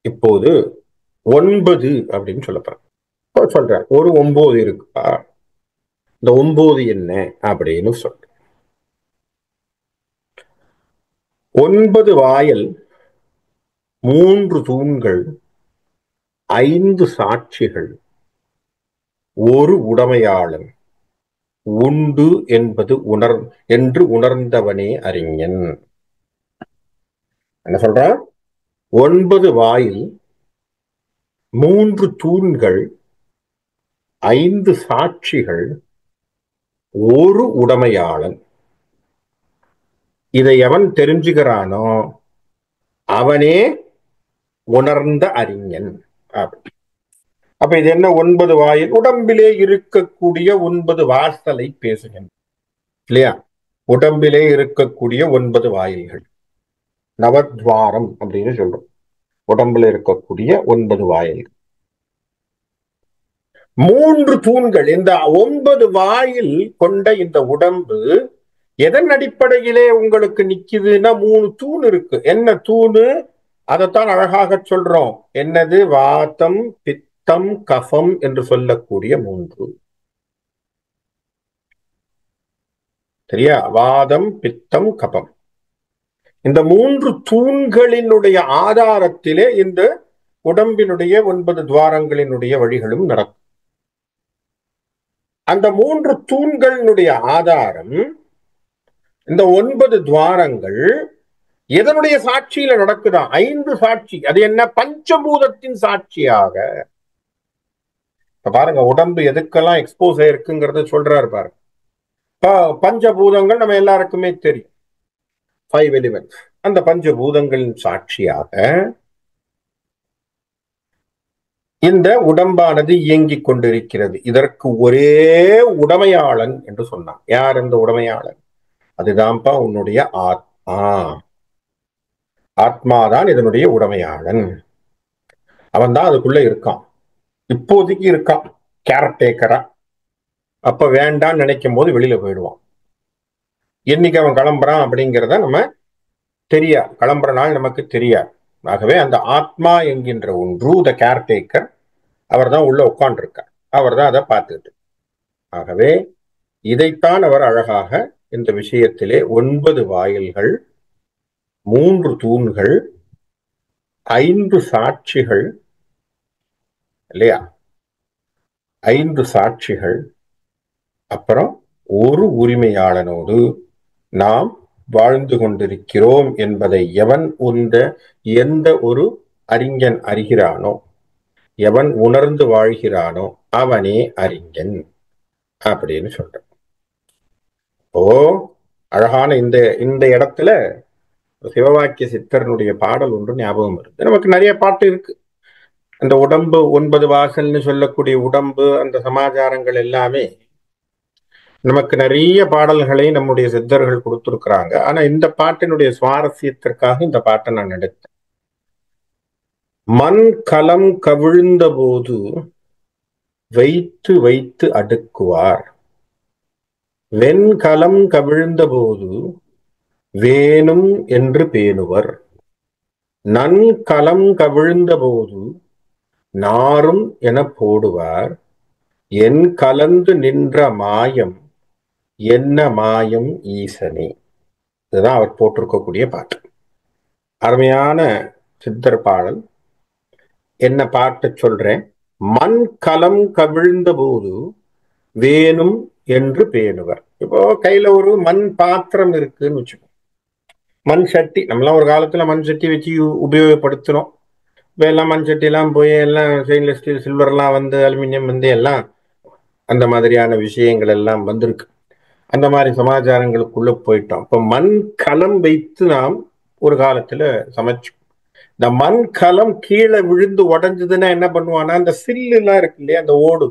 இப்போது 9 அப்படின்னு சொல்லப்படுற சொல்ற. ஒரு 9 இருக்குப்பா, இந்த 9 என்ன அப்படின்னு சொல்ற. 9 வாயல், 3 தூண்கள், 5 சாட்சிகள், ஒரு உடைமையாளன் உண்டு என்பது என்று உணர்ந்தவனே அறிஞன். என்ன சொல்றான்? 9 வாயில், 3 தூண்கள், 5 சாட்சிகள், ஒரு உடைமையாளன். இதை எவன் தெரிஞ்சுக்கிறானோ அவனே உணர்ந்த அறிஞன். அப்ப இது என்ன? 9 வாயில், உடம்பிலே இருக்கக்கூடிய 9 வாசலை பேசுகின்ற இல்லையா? உடம்பிலே இருக்கக்கூடிய 9 வாயில்கள், நவத்வாரம் அப்படின்னு சொல்றோம். உடம்புல இருக்கக்கூடிய 9 வாயில்கள், 3 தூண்கள். இந்த 9 வாயில் கொண்ட இந்த உடம்பு எதன் அடிப்படையிலே உங்களுக்கு நிக்குதுன்னா 3 தூண் இருக்கு. என்ன தூணு? அதைத்தான் அழகாக சொல்றோம். என்னது? வாதம், பித்தம், கஃபம் என்று சொல்லக்கூடிய 3. சரியா? வாதம், பித்தம், கபம். இந்த 3 தூண்களினுடைய ஆதாரத்திலே இந்த உடம்பினுடைய 9 துவாரங்களினுடைய வழிகளும் நடக்கும். அந்த 3 தூண்களினுடைய ஆதாரம், இந்த 9 துவாரங்கள் எதனுடைய சாட்சியில நடக்குதா? 5 சாட்சி. அது என்ன? பஞ்சபூதத்தின் சாட்சியாக. இப்ப பாருங்க, உடம்பு எதுக்கெல்லாம் எக்ஸ்போஸ் ஆயிருக்குங்கிறத சொல்றாரு பாருங்க. பஞ்சபூதங்கள் நம்ம எல்லாருக்குமே தெரியும், 5 எலிமெண்ட்ஸ். அந்த பஞ்சபூதங்களின் சாட்சியாக இந்த உடம்பானது இயங்கிக் கொண்டிருக்கிறது. இதற்கு ஒரே உடைமையாளன் என்று சொன்னான். யார் இந்த உடைமையாளன்? அதுதான்ப்பா உன்னுடைய ஆத்மா. ஆத்மாதான் இதனுடைய உடைமையாளன். அவன் தான் அதுக்குள்ள இருக்கான், இப்போதைக்கு இருக்கான் கேரக்டேக்கரா. அப்ப வேண்டான்னு நினைக்கும் போது வெளியில போயிடுவான். என்னைக்கு அவன் கிளம்புறான் அப்படிங்கிறத நம்ம தெரியாது, கிளம்புற நாள் நமக்கு தெரியாது. ஆகவே அந்த ஆத்மா என்கின்ற ஒன்று, த கேர்டேக்கர், அவர் தான் உள்ள உட்கார்ந்துருக்கார், அவர் தான் அதை பார்த்துட்டு. ஆகவே இதைத்தான் அவர் அழகாக இந்த விஷயத்திலே 9 வாயில்கள், 3 தூண்கள், 5 சாட்சிகள் இல்லையா? 5 சாட்சிகள், அப்புறம் ஒரு உரிமையாளனோடு நாம் வாழ்ந்து கொண்டிருக்கிறோம் என்பதை எவன் எந்த ஒரு அறிஞன் அறிகிறானோ, எவன் உணர்ந்து வாழ்கிறானோ அவனே அறிஞன் அப்படின்னு சொல்ற. ஓ, அழகான இந்த இந்த இடத்துல சிவவாக்கிய சித்தரனுடைய பாடல் ஒன்று ஞாபகம் இருக்கு. நமக்கு நிறைய பாட்டு இருக்கு. அந்த உடம்பு 9 வாசல்னு சொல்லக்கூடிய உடம்பு, அந்த சமாச்சாரங்கள் எல்லாமே நமக்கு நிறைய பாடல்களை நம்முடைய சித்தர்கள் கொடுத்திருக்கிறாங்க. ஆனா இந்த பாட்டினுடைய சுவாரஸ்யத்திற்காக இந்த பாட்டை நான் எடுத்தேன். மண் கலம் கவிழ்ந்த போது வைத்து வைத்து அடுக்குவார், வெண்கலம் கவிழ்ந்த போது வேணும் என்று பேணுவர், நன்கலம் கவிழ்ந்த போது நாரும் என போடுவார், என் கலந்து நின்ற மாயம் என்ன மாயம் ஈசனே. இதுதான் அவர் போட்டிருக்கக்கூடிய பாட்டு. அருமையான சித்தர் பாடல். என்ன பாட்டு சொல்றேன்? மண் கலம் கவிழ்ந்த போது வேணும் என்று பேணுவர். இப்போ கையில ஒரு மண் பாத்திரம் இருக்குன்னு வச்சுக்கோ, மண் சட்டி. நம்மளாம் ஒரு காலத்துல மண் சட்டி வச்சு உபயோகப்படுத்தினோம். இப்போ எல்லாம் மண் சட்டி எல்லாம் போய் எல்லாம் ஸ்டெயின்லெஸ் ஸ்டீல், சில்வர்லாம் வந்து, அலுமினியம் வந்து எல்லாம் அந்த மாதிரியான விஷயங்கள் எல்லாம் வந்திருக்கு. அந்த மாதிரி சமாச்சாரங்களுக்குள்ள போயிட்டோம். இப்போ மண் கலம் வைத்து நாம் ஒரு காலத்துல சமைச்சோம். இந்த மண் கலம் கீழே விழுந்து உடஞ்சதுன்னா என்ன பண்ணுவான்னா, அந்த சில்லு எல்லாம் இருக்கு இல்லையா, அந்த ஓடு,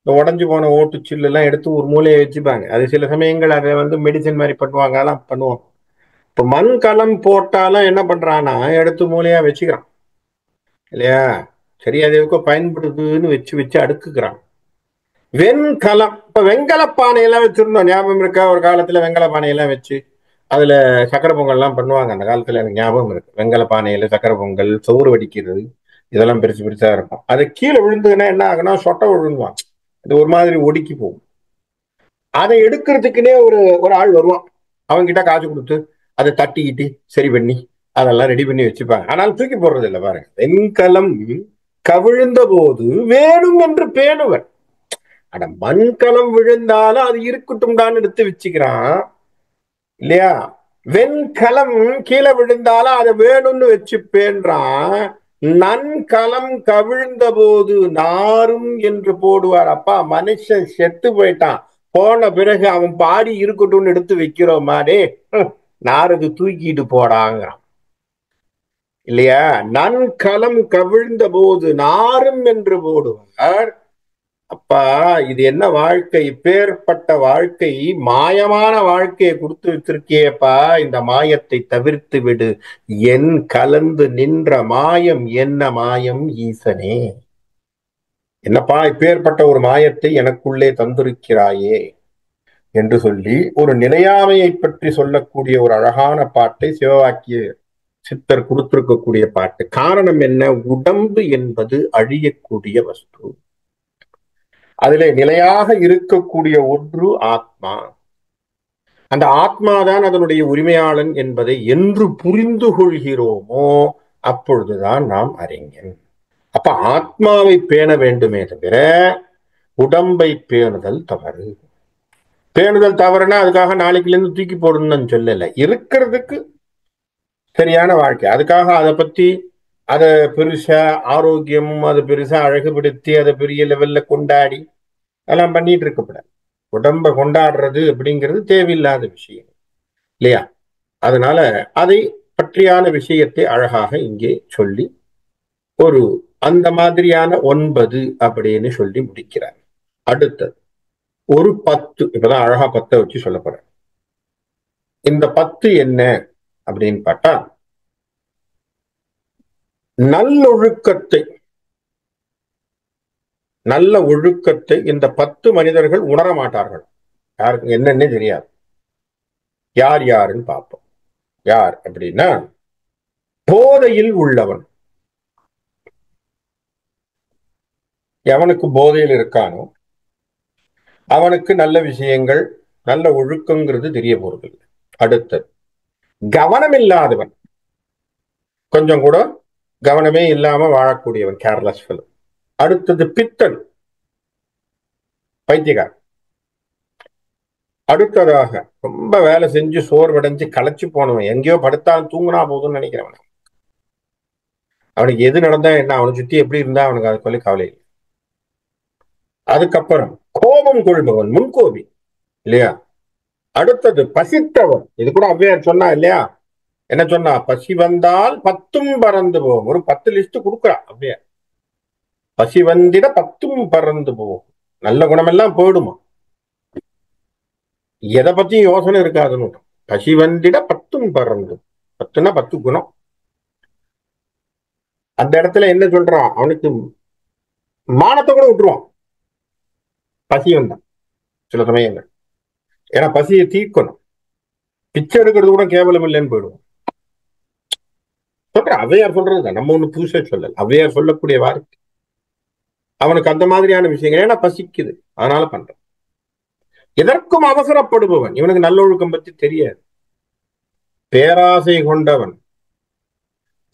இந்த உடஞ்சு போன ஓட்டு சில்லு எல்லாம் எடுத்து ஒரு மூலையை வச்சுப்பாங்க. அது சில சமயங்கள் அதை வந்து மெடிசன் மாதிரி பண்ணுவாங்க, அதெல்லாம் பண்ணுவோம். இப்போ மண் கலம் போட்டாலும் என்ன பண்றான்னா, எடுத்து மூலையா வச்சுக்கிறான் இல்லையா? சரி, அது எதுக்கோ பயன்படுதுன்னு வச்சு வச்சு அடுக்குக்கிறான். வெண்கலம். இப்ப வெண்கல பானையெல்லாம் வச்சிருந்தோம், ஞாபகம் இருக்கா? ஒரு காலத்துல வெண்கல பானையெல்லாம் வச்சு அதுல சக்கரை பொங்கல் எல்லாம் பண்ணுவாங்க. அந்த காலத்துல எனக்கு ஞாபகம் இருக்கு. வெண்கல பானையில சக்கரை பொங்கல், சோறு வடிக்கிறது, இதெல்லாம் பெருசு பெருசா இருக்கும். அது கீழே விழுந்ததுன்னா என்ன ஆகுனா சொட்டை விழுந்துவான். இது ஒரு மாதிரி ஒடுக்கி போகும். அதை எடுக்கிறதுக்குன்னே ஒரு ஒரு ஆள் வருவான். அவங்க கிட்ட காசு கொடுத்து அதை தட்டிக்கிட்டு சரி பண்ணி அதெல்லாம் ரெடி பண்ணி வச்சுப்பாங்க. ஆனாலும் தூக்கி போடுறது இல்லை. பாருங்க, வெண்கலம் கவிழ்ந்த போது வேணும் என்று பேணுவர். அட, மண்கலம் விழுந்தாலும் அது இருக்கட்டும்டான்னு எடுத்து வச்சுக்கிறான் இல்லையா? வெண்கலம் கீழே விழுந்தாலும் அதை வேணும்னு வச்சு பேன்றான். நன்கலம் கவிழ்ந்த போது நாரும் என்று போடுவார். அப்பா, மனுஷன் செத்து போயிட்டான், போன பிறகு அவன் பாடி இருக்கட்டும்னு எடுத்து வைக்கிறோமாடே, நாரது தூக்கிட்டு போடாங்கிறான் இல்லையா? நன்கலம் கவிழ்ந்த போது நாரும் என்று போடுவார். அப்பா, இது என்ன வாழ்க்கை? இப்பேற்பட்ட வாழ்க்கை, மாயமான வாழ்க்கையை கொடுத்து வச்சிருக்கியேப்பா. இந்த மாயத்தை தவிர்த்து விடு. என் கலந்து நின்ற மாயம் என்ன மாயம் ஈசனே? என்னப்பா, இப்பேற்பட்ட ஒரு மாயத்தை எனக்குள்ளே தந்திருக்கிறாயே என்று சொல்லி ஒரு நிலையாமையை பற்றி சொல்லக்கூடிய ஒரு அழகான பாட்டை சிவவாக்கிய சித்தர் கொடுத்திருக்கக்கூடிய பாட்டு. காரணம் என்ன? உடம்பு என்பது அழியக்கூடிய வஸ்து. அதிலே நிலையாக இருக்கக்கூடிய ஒன்று ஆத்மா. அந்த ஆத்மாதான் அதனுடைய உரிமையாளன் என்பதை என்று புரிந்து கொள்கிறோமோ அப்பொழுதுதான் நாம் அறிஞன். அப்ப ஆத்மாவை பேண வேண்டுமே தவிர உடம்பை பேணுதல் தவறு. பேணுதல் தவறுனா அதுக்காக நாளைக்குல இருந்து தூக்கி போடணும்னு சொல்லல. இருக்கிறதுக்கு சரியான வாழ்க்கை. அதுக்காக அதை பத்தி அதை பெருசா ஆரோக்கியம், அதை பெருசா அழகுபடுத்தி அதை பெரிய லெவல்ல கொண்டாடி அதெல்லாம் பண்ணிட்டு இருக்கப்படாது. உடம்ப கொண்டாடுறது அப்படிங்கிறது தேவையில்லாத விஷயம் இல்லையா? அதனால அதை பற்றியான விஷயத்தை அழகாக இங்கே சொல்லி ஒரு அந்த மாதிரியான 9 அப்படின்னு சொல்லி முடிக்கிறார். அடுத்தது ஒரு 10. இப்பதான் அழகா 10 வச்சு சொல்ல போறேன். இந்த 10 என்ன அப்படின்னு பார்த்தா, நல்லொழுக்கத்தை, நல்ல ஒழுக்கத்தை இந்த 10 மனிதர்கள் உணர மாட்டார்கள். யாருக்கு என்னன்னே தெரியாது. யார் யாருன்னு பார்ப்போம். யார் அப்படின்னா, போதையில் உள்ளவன். எவனுக்கு போதையில் இருக்கானோ அவனுக்கு நல்ல விஷயங்கள், நல்ல ஒழுக்கங்கிறது தெரிய போறது. அடுத்தது கவனம் இல்லாதவன், கொஞ்சம் கூட கவனமே இல்லாம வாழக்கூடியவன், கேர்லெஸ் ஃபெலோ. அடுத்தது பித்தன், பைத்தியக்காரன். அடுத்ததாக ரொம்ப வேலை செஞ்சு சோர்வடைஞ்சு களைச்சு போனவன், எங்கேயோ படுத்தாலும் தூங்கினா போதும்னு நினைக்கிறவன். அவனுக்கு எது நடந்தா என்ன, அவனை சுத்தி எப்படி இருந்தா அவனுக்கு அது கொள்ளை கவலை இல்லை. அதுக்கப்புறம் கோபம் கொள்பவன், முன்கோபி இல்லையா? அடுத்தது பசித்தவன். இது கூட ஔவையார் சொன்னா இல்லையா? என்ன சொன்னா? பசி வந்தால் 10ம் பறந்து போகும். ஒரு 10 லிஸ்ட் கொடுக்குறா அப்படியே. பசி வந்திட 10ம் பறந்து போகும். நல்ல குணமெல்லாம் போயிடுமா, எதை பத்தியும் யோசனை இருக்காதுன்னு. பசி வந்திட 10ம் பறந்து, 10ன்னா 10 குணம். அந்த இடத்துல என்ன சொல்றான்? அவனுக்கு மானத்தை கூட விட்டுருவான் பசி வந்தான் சில சமயங்கள். ஏன்னா பசியை தீர்க்கணும். பிச்சை எடுக்கிறது கூட கேவலம் இல்லைன்னு போயிடுவோம். சொல்ற ஔவையார் சொல்றதுதான், நம்ம ஒண்ணு புதுசா சொல்லல. ஔவையார் சொல்லக்கூடிய வார்த்தை. அவனுக்கு அந்த மாதிரியான விஷயங்கள், ஏன்னா பசிக்குது அதனால பண்றான். எதற்கும் அவசரப்படுபவன், இவனுக்கு நல்லொழுக்கம் பத்தி தெரியாது. பேராசை கொண்டவன்,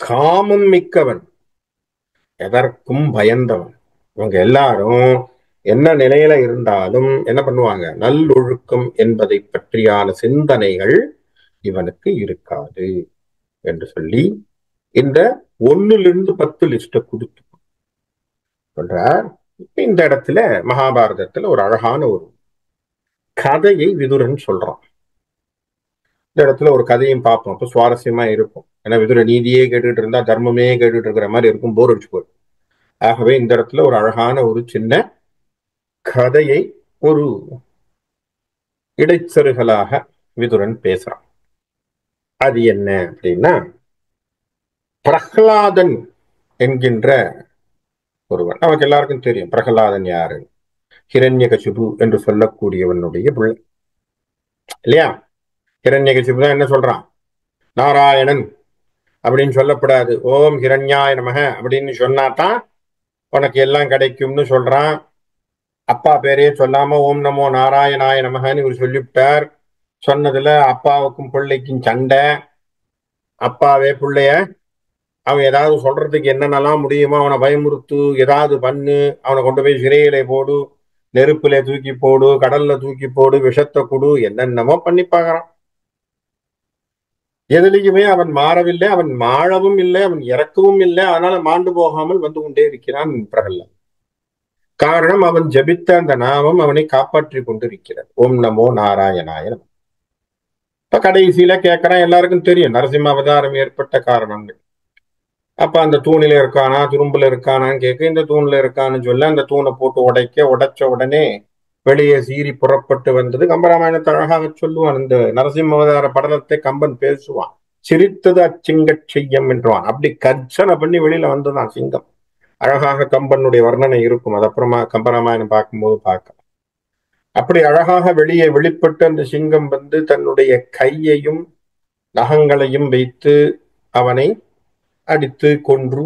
காமம் மிக்கவன், எதற்கும் பயந்தவன். இவங்க எல்லாரும் என்ன நிலையில இருந்தாலும் என்ன பண்ணுவாங்க? நல்லொழுக்கம் என்பதை பற்றியான சிந்தனைகள் இவனுக்கு இருக்காது என்று சொல்லி இந்த 1லிருந்து 10 லிஸ்ட கொடுத்து சொல்றார். இந்த இடத்துல மகாபாரதத்துல ஒரு அழகான ஒரு கதையை விதுரன் சொல்றான். இந்த இடத்துல ஒரு கதையும் பார்ப்போம், அப்ப சுவாரஸ்யமா இருக்கும். ஏன்னா விதுர நீதியே கேட்டுட்டு இருந்தா தர்மமே கேட்டுட்டு இருக்கிற மாதிரி இருக்கும், போர் அடிச்சு போயிடும். ஆகவே இந்த இடத்துல ஒரு அழகான ஒரு சின்ன கதையை ஒரு இடைச்செருகலாக விதுரன் பேசுறான். அது என்ன அப்படின்னா, பிரஹ்லாதன் என்கின்ற ஒருவன். நமக்கு எல்லாருக்கும் தெரியும் பிரகலாதன் யாரு. ஹிரண்யகசிபு என்று சொல்லக்கூடியவனுடைய பிள்ளை இல்லையா? ஹிரண்யகசிபு தான் என்ன சொல்றான்? நாராயணன் அப்படின்னு சொல்லப்படாது. ஓம் ஹிரண்யாய நமக அப்படின்னு சொன்னாதான் உனக்கு எல்லாம் கிடைக்கும்னு சொல்றான். அப்பா பேரையே சொல்லாம ஓம் நமோ நாராயணாய நமகன்னு இவர் சொல்லிவிட்டார். சொன்னதுல அப்பாவுக்கும் பிள்ளைக்கும் சண்டை. அப்பாவே பிள்ளைய அவன் ஏதாவது சொல்றதுக்கு என்னென்னலாம் முடியுமோ அவனை பயமுறுத்து, ஏதாவது பண்ணு, அவனை கொண்டு போய் சிறையில போடு, நெருப்புல தூக்கி போடு, கடல்ல தூக்கி போடு, விஷத்தை கொடு, என்னென்னமோ பண்ணி பார்க்கறான். எதுலையுமே அவன் மாறவில்லை, அவன் மாழவும் இல்லை, அவன் இறக்கவும் இல்லை. அதனால மாண்டு போகாமல் வந்து கொண்டே இருக்கிறான் பிரகல்லாத். காரணம் அவன் ஜபித்த அந்த நாமம் அவனை காப்பாற்றி கொண்டிருக்கிறது. ஓம் நமோ நாராயணாய நமः. இப்ப கடைசியில கேட்கறான், எல்லாருக்கும் தெரியும் நரசிம்ம அவதாரம் ஏற்பட்ட காரணங்கள். அப்ப அந்த தூணில இருக்கானா துரும்புல இருக்கானான்னு கேட்க, இந்த தூண்ல இருக்கான்னு சொல்ல அந்த தூணை போட்டு உடைச்ச உடனே வெளியே சீறி புறப்பட்டு வந்தது. கம்பராமாயணத்தை அழகாக சொல்லுவான். இந்த நரசிம்ம அவதார படலத்தை கம்பன் பேசுவான். சிரித்தது அச்சிங்கச் செய்யம் என்றுவான். அப்படி கர்ஜனை பண்ணி வெளியில வந்துதான் சிங்கம். அழகாக கம்பனுடைய வர்ணனை இருக்கும். அது அப்புறமா கம்பராமாயணம் பார்க்கும்போது பார்க்கலாம். அப்படி அழகாக வெளியே வெளிப்பட்டு அந்த சிங்கம் வந்து தன்னுடைய கையையும் நகங்களையும் வைத்து அவனை அடித்து கொன்று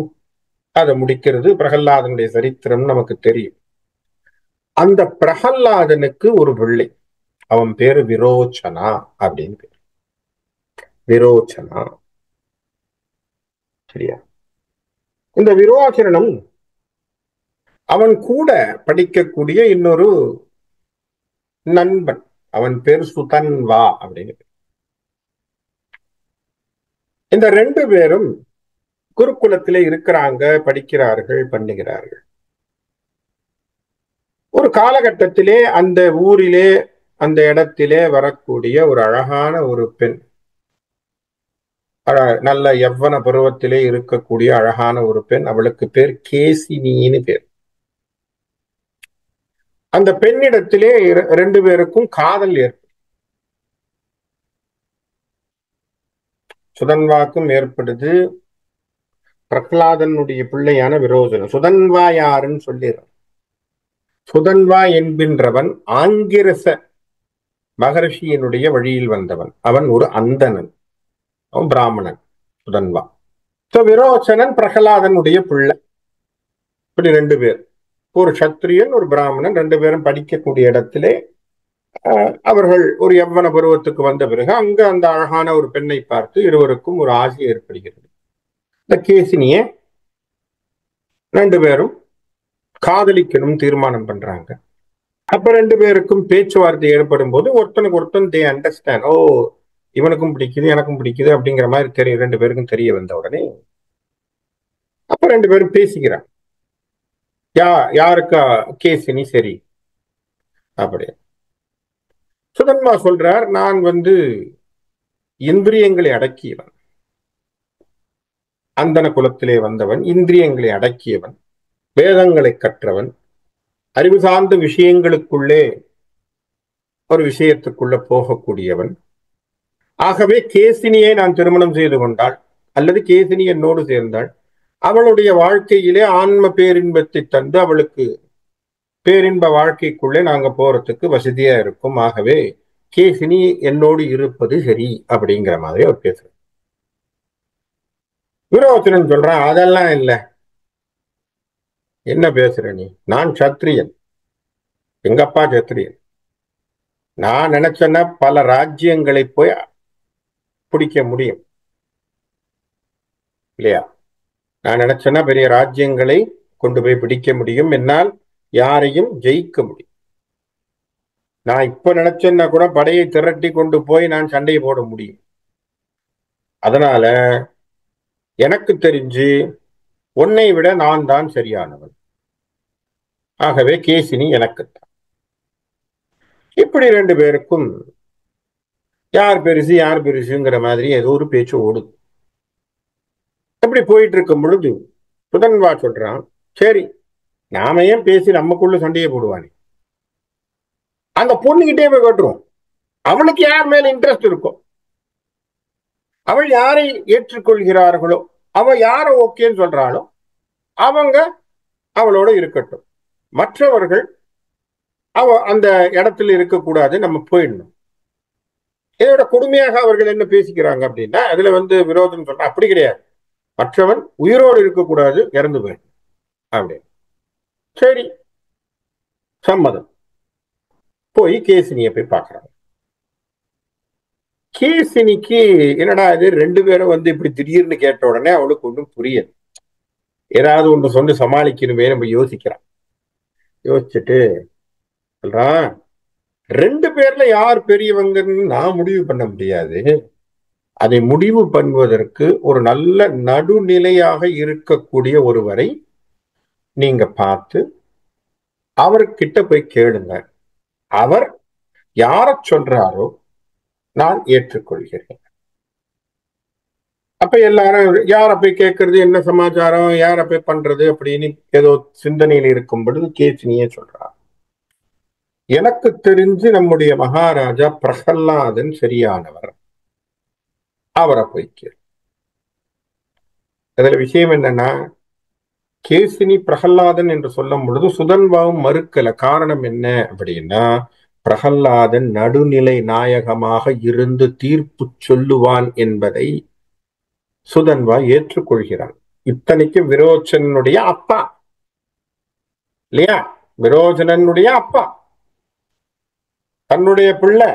அதை முடிக்கிறது. பிரகல்லாதனுடைய சரித்திரம் நமக்கு தெரியும். அந்த பிரகல்லாதனுக்கு ஒரு பிள்ளை, அவன் பேரு விரோச்சனா அப்படின்னு பேர். விரோச்சனா, சரியா? இந்த விரோச்சனம் அவன் கூட படிக்கக்கூடிய இன்னொரு நண்பன், அவன் பேர் சுதன்வா அப்படின்னு. இந்த ரெண்டு பேரும் குருகுலத்திலே இருக்கிறாங்க, படிக்கிறார்கள், பண்ணுகிறார்கள். ஒரு காலகட்டத்திலே அந்த ஊரிலே அந்த இடத்திலே வரக்கூடிய ஒரு அழகான ஒரு பெண், நல்ல யவ்வன பருவத்திலே இருக்கக்கூடிய அழகான ஒரு பெண், அவளுக்கு பேர் கேசினின்னு பேர். அந்த பெண்ணிடத்திலே ரெண்டு பேருக்கும் காதல் ஏற்படும். சுதன்வாக்கும் ஏற்படுது, பிரகலாதனுடைய பிள்ளையான விரோசனம். சுதன்வா யாருன்னு சொல்லிடுறான். சுதன்வா என்கின்றவன் ஆங்கிரச மகர்ஷியினுடைய வழியில் வந்தவன். அவன் ஒரு அந்தணன், அவன் பிராமணன் சுதன்வா. விரோச்சனன் பிரகலாதனுடைய பிள்ளை. இப்படி ரெண்டு பேர், ஒரு சத்திரியன் ஒரு பிராமணன், ரெண்டு பேரும் படிக்கக்கூடிய இடத்திலே அவர்கள் ஒரு யவ்வன பருவத்துக்கு வந்த பிறகு அங்க அந்த அழகான ஒரு பெண்ணை பார்த்து இருவருக்கும் ஒரு ஆசை ஏற்படுகிறது. இந்த கேசினிய ரெண்டு பேரும் காதலிக்கணும் தீர்மானம் பண்றாங்க. அப்ப ரெண்டு பேருக்கும் பேச்சுவார்த்தை ஏற்படும் போது ஒருத்தனுக்கு ஒருத்தன் தே அண்டர்ஸ்டாண்ட். ஓ, இவனுக்கும் பிடிக்குது எனக்கும் பிடிக்குது அப்படிங்கிற மாதிரி தெரியும், ரெண்டு பேருக்கும் தெரிய வந்த உடனே அப்ப ரெண்டு பேரும் பேசிக்கிறான். யாருக்கா கேசினி சரி அப்படி. சுதன்மா சொல்றார், நான் வந்து இந்திரியங்களை அடக்கியவன், அந்தன குலத்திலே வந்தவன், இந்திரியங்களை அடக்கியவன், வேதங்களை கற்றவன், அறிவு சார்ந்த விஷயங்களுக்குள்ளே ஒரு விஷயத்துக்குள்ள போகக்கூடியவன். ஆகவே கேசினியை நான் திருமணம் செய்து கொண்டாள் அல்லது கேசினி என்னோடு சேர்ந்தாள், அவளுடைய வாழ்க்கையிலே ஆன்ம பேரின்பத்தை தந்து அவளுக்கு பேரின்ப வாழ்க்கைக்குள்ளே நாங்க போறதுக்கு வசதியா இருக்கும். ஆகவே கேசினி என்னோடு இருப்பது சரி அப்படிங்கிற மாதிரி அவர் பேசுறார். விரோச்சனன் சொல்றான், அதெல்லாம் இல்லை, என்ன பேசுற நீ? நான் சத்திரியன், எங்க அப்பா சத்திரியன். நான் நினைச்சேன்னா பல ராஜ்யங்களை போய் பிடிக்க முடியும் இல்லையா? நான் நினைச்சேன்னா பெரிய ராஜ்யங்களை கொண்டு போய் பிடிக்க முடியும், என்னால் யாரையும் ஜெயிக்க முடியும். நான் இப்ப நினைச்சேன்னா கூட படையை திரட்டி கொண்டு போய் நான் சண்டையை போட முடியும். அதனால எனக்கு தெரிஞ்சு உன்னை விட நான் தான் சரியானவன். ஆகவே கேசினி எனக்குத்தான். இப்படி ரெண்டு பேருக்கும் யார் பெருசு யார் பெருசுங்கிற மாதிரி ஏதோ ஒரு பேச்சு ஓடுது. எப்படி போயிட்டு இருக்கும் பொழுது சுதன்வா சொல்றான், சரி நாம ஏன் பேசி நமக்குள்ள சண்டையை போடுவானே, அந்த பொண்ணுகிட்டே போய் கட்டுருவோம். அவளுக்கு யார் மேல இன்ட்ரெஸ்ட் இருக்கும், அவள் யாரை ஏற்றுக்கொள்கிறார்களோ, அவ யார ஓகேன்னு சொல்றாளோ அவங்க அவளோட இருக்கட்டும். மற்றவர்கள் அந்த இடத்துல இருக்கக்கூடாது, நம்ம போயிடணும். இதோட கொடுமையாக அவர்கள் என்ன பேசிக்கிறாங்க அப்படின்னா, அதுல விரோதம் சொல்ற அப்படி கிடையாது. மற்றவன் உயிரோடு இருக்கக்கூடாது, இறந்து போயிடும் அப்படின்னு. சரி, சம்மதம். போய் கேசினிய போய் பாக்குறாங்க. கேசினிக்கு என்னடா இது, ரெண்டு பேரும் இப்படி திடீர்னு கேட்ட உடனே அவளுக்கு ஒன்றும் புரியல. ஏதாவது ஒன்று சொல்லி சமாளிக்கணுமே நம்ம யோசிக்கிறான். யோசிச்சுட்டு சொல்றான், ரெண்டு பேர்ல யார் பெரியவங்கன்னு நான் முடிவு பண்ண முடியாது. அதை முடிவு பண்ணுவதற்கு ஒரு நல்ல நடுநிலையாக இருக்கக்கூடிய ஒருவரை நீங்க பார்த்து அவர்கிட்ட போய் கேளுங்க. அவர் யார சொல்றாரோ நான் ஏற்றுக்கொள்கிறேன். அப்ப எல்லாரும் யார போய் கேட்கறது, என்ன சமாச்சாரம், யார போய் பண்றது அப்படின்னு ஏதோ சிந்தனையில் இருக்கும் பொழுது கேசினியே சொல்றார், எனக்கு தெரிஞ்சு நம்முடைய மகாராஜா பிரகல்லாதன் சரியானவர், அவரை போய் கேள். அதுல விஷயம் என்னன்னா, கேசினி பிரகல்லாதன் என்று சொல்லும் பொழுது சுதன்வாவும் மறுக்கல. காரணம் என்ன அப்படின்னா, பிரகல்லாதன் நடுநிலை நாயகமாக இருந்து தீர்ப்பு சொல்லுவான் என்பதை சுதன்வா ஏற்றுக்கொள்கிறான். இத்தனைக்கும் விரோச்சனுடைய அப்பா இல்லையா, விரோச்சனனுடைய அப்பா தன்னுடைய பிள்ளை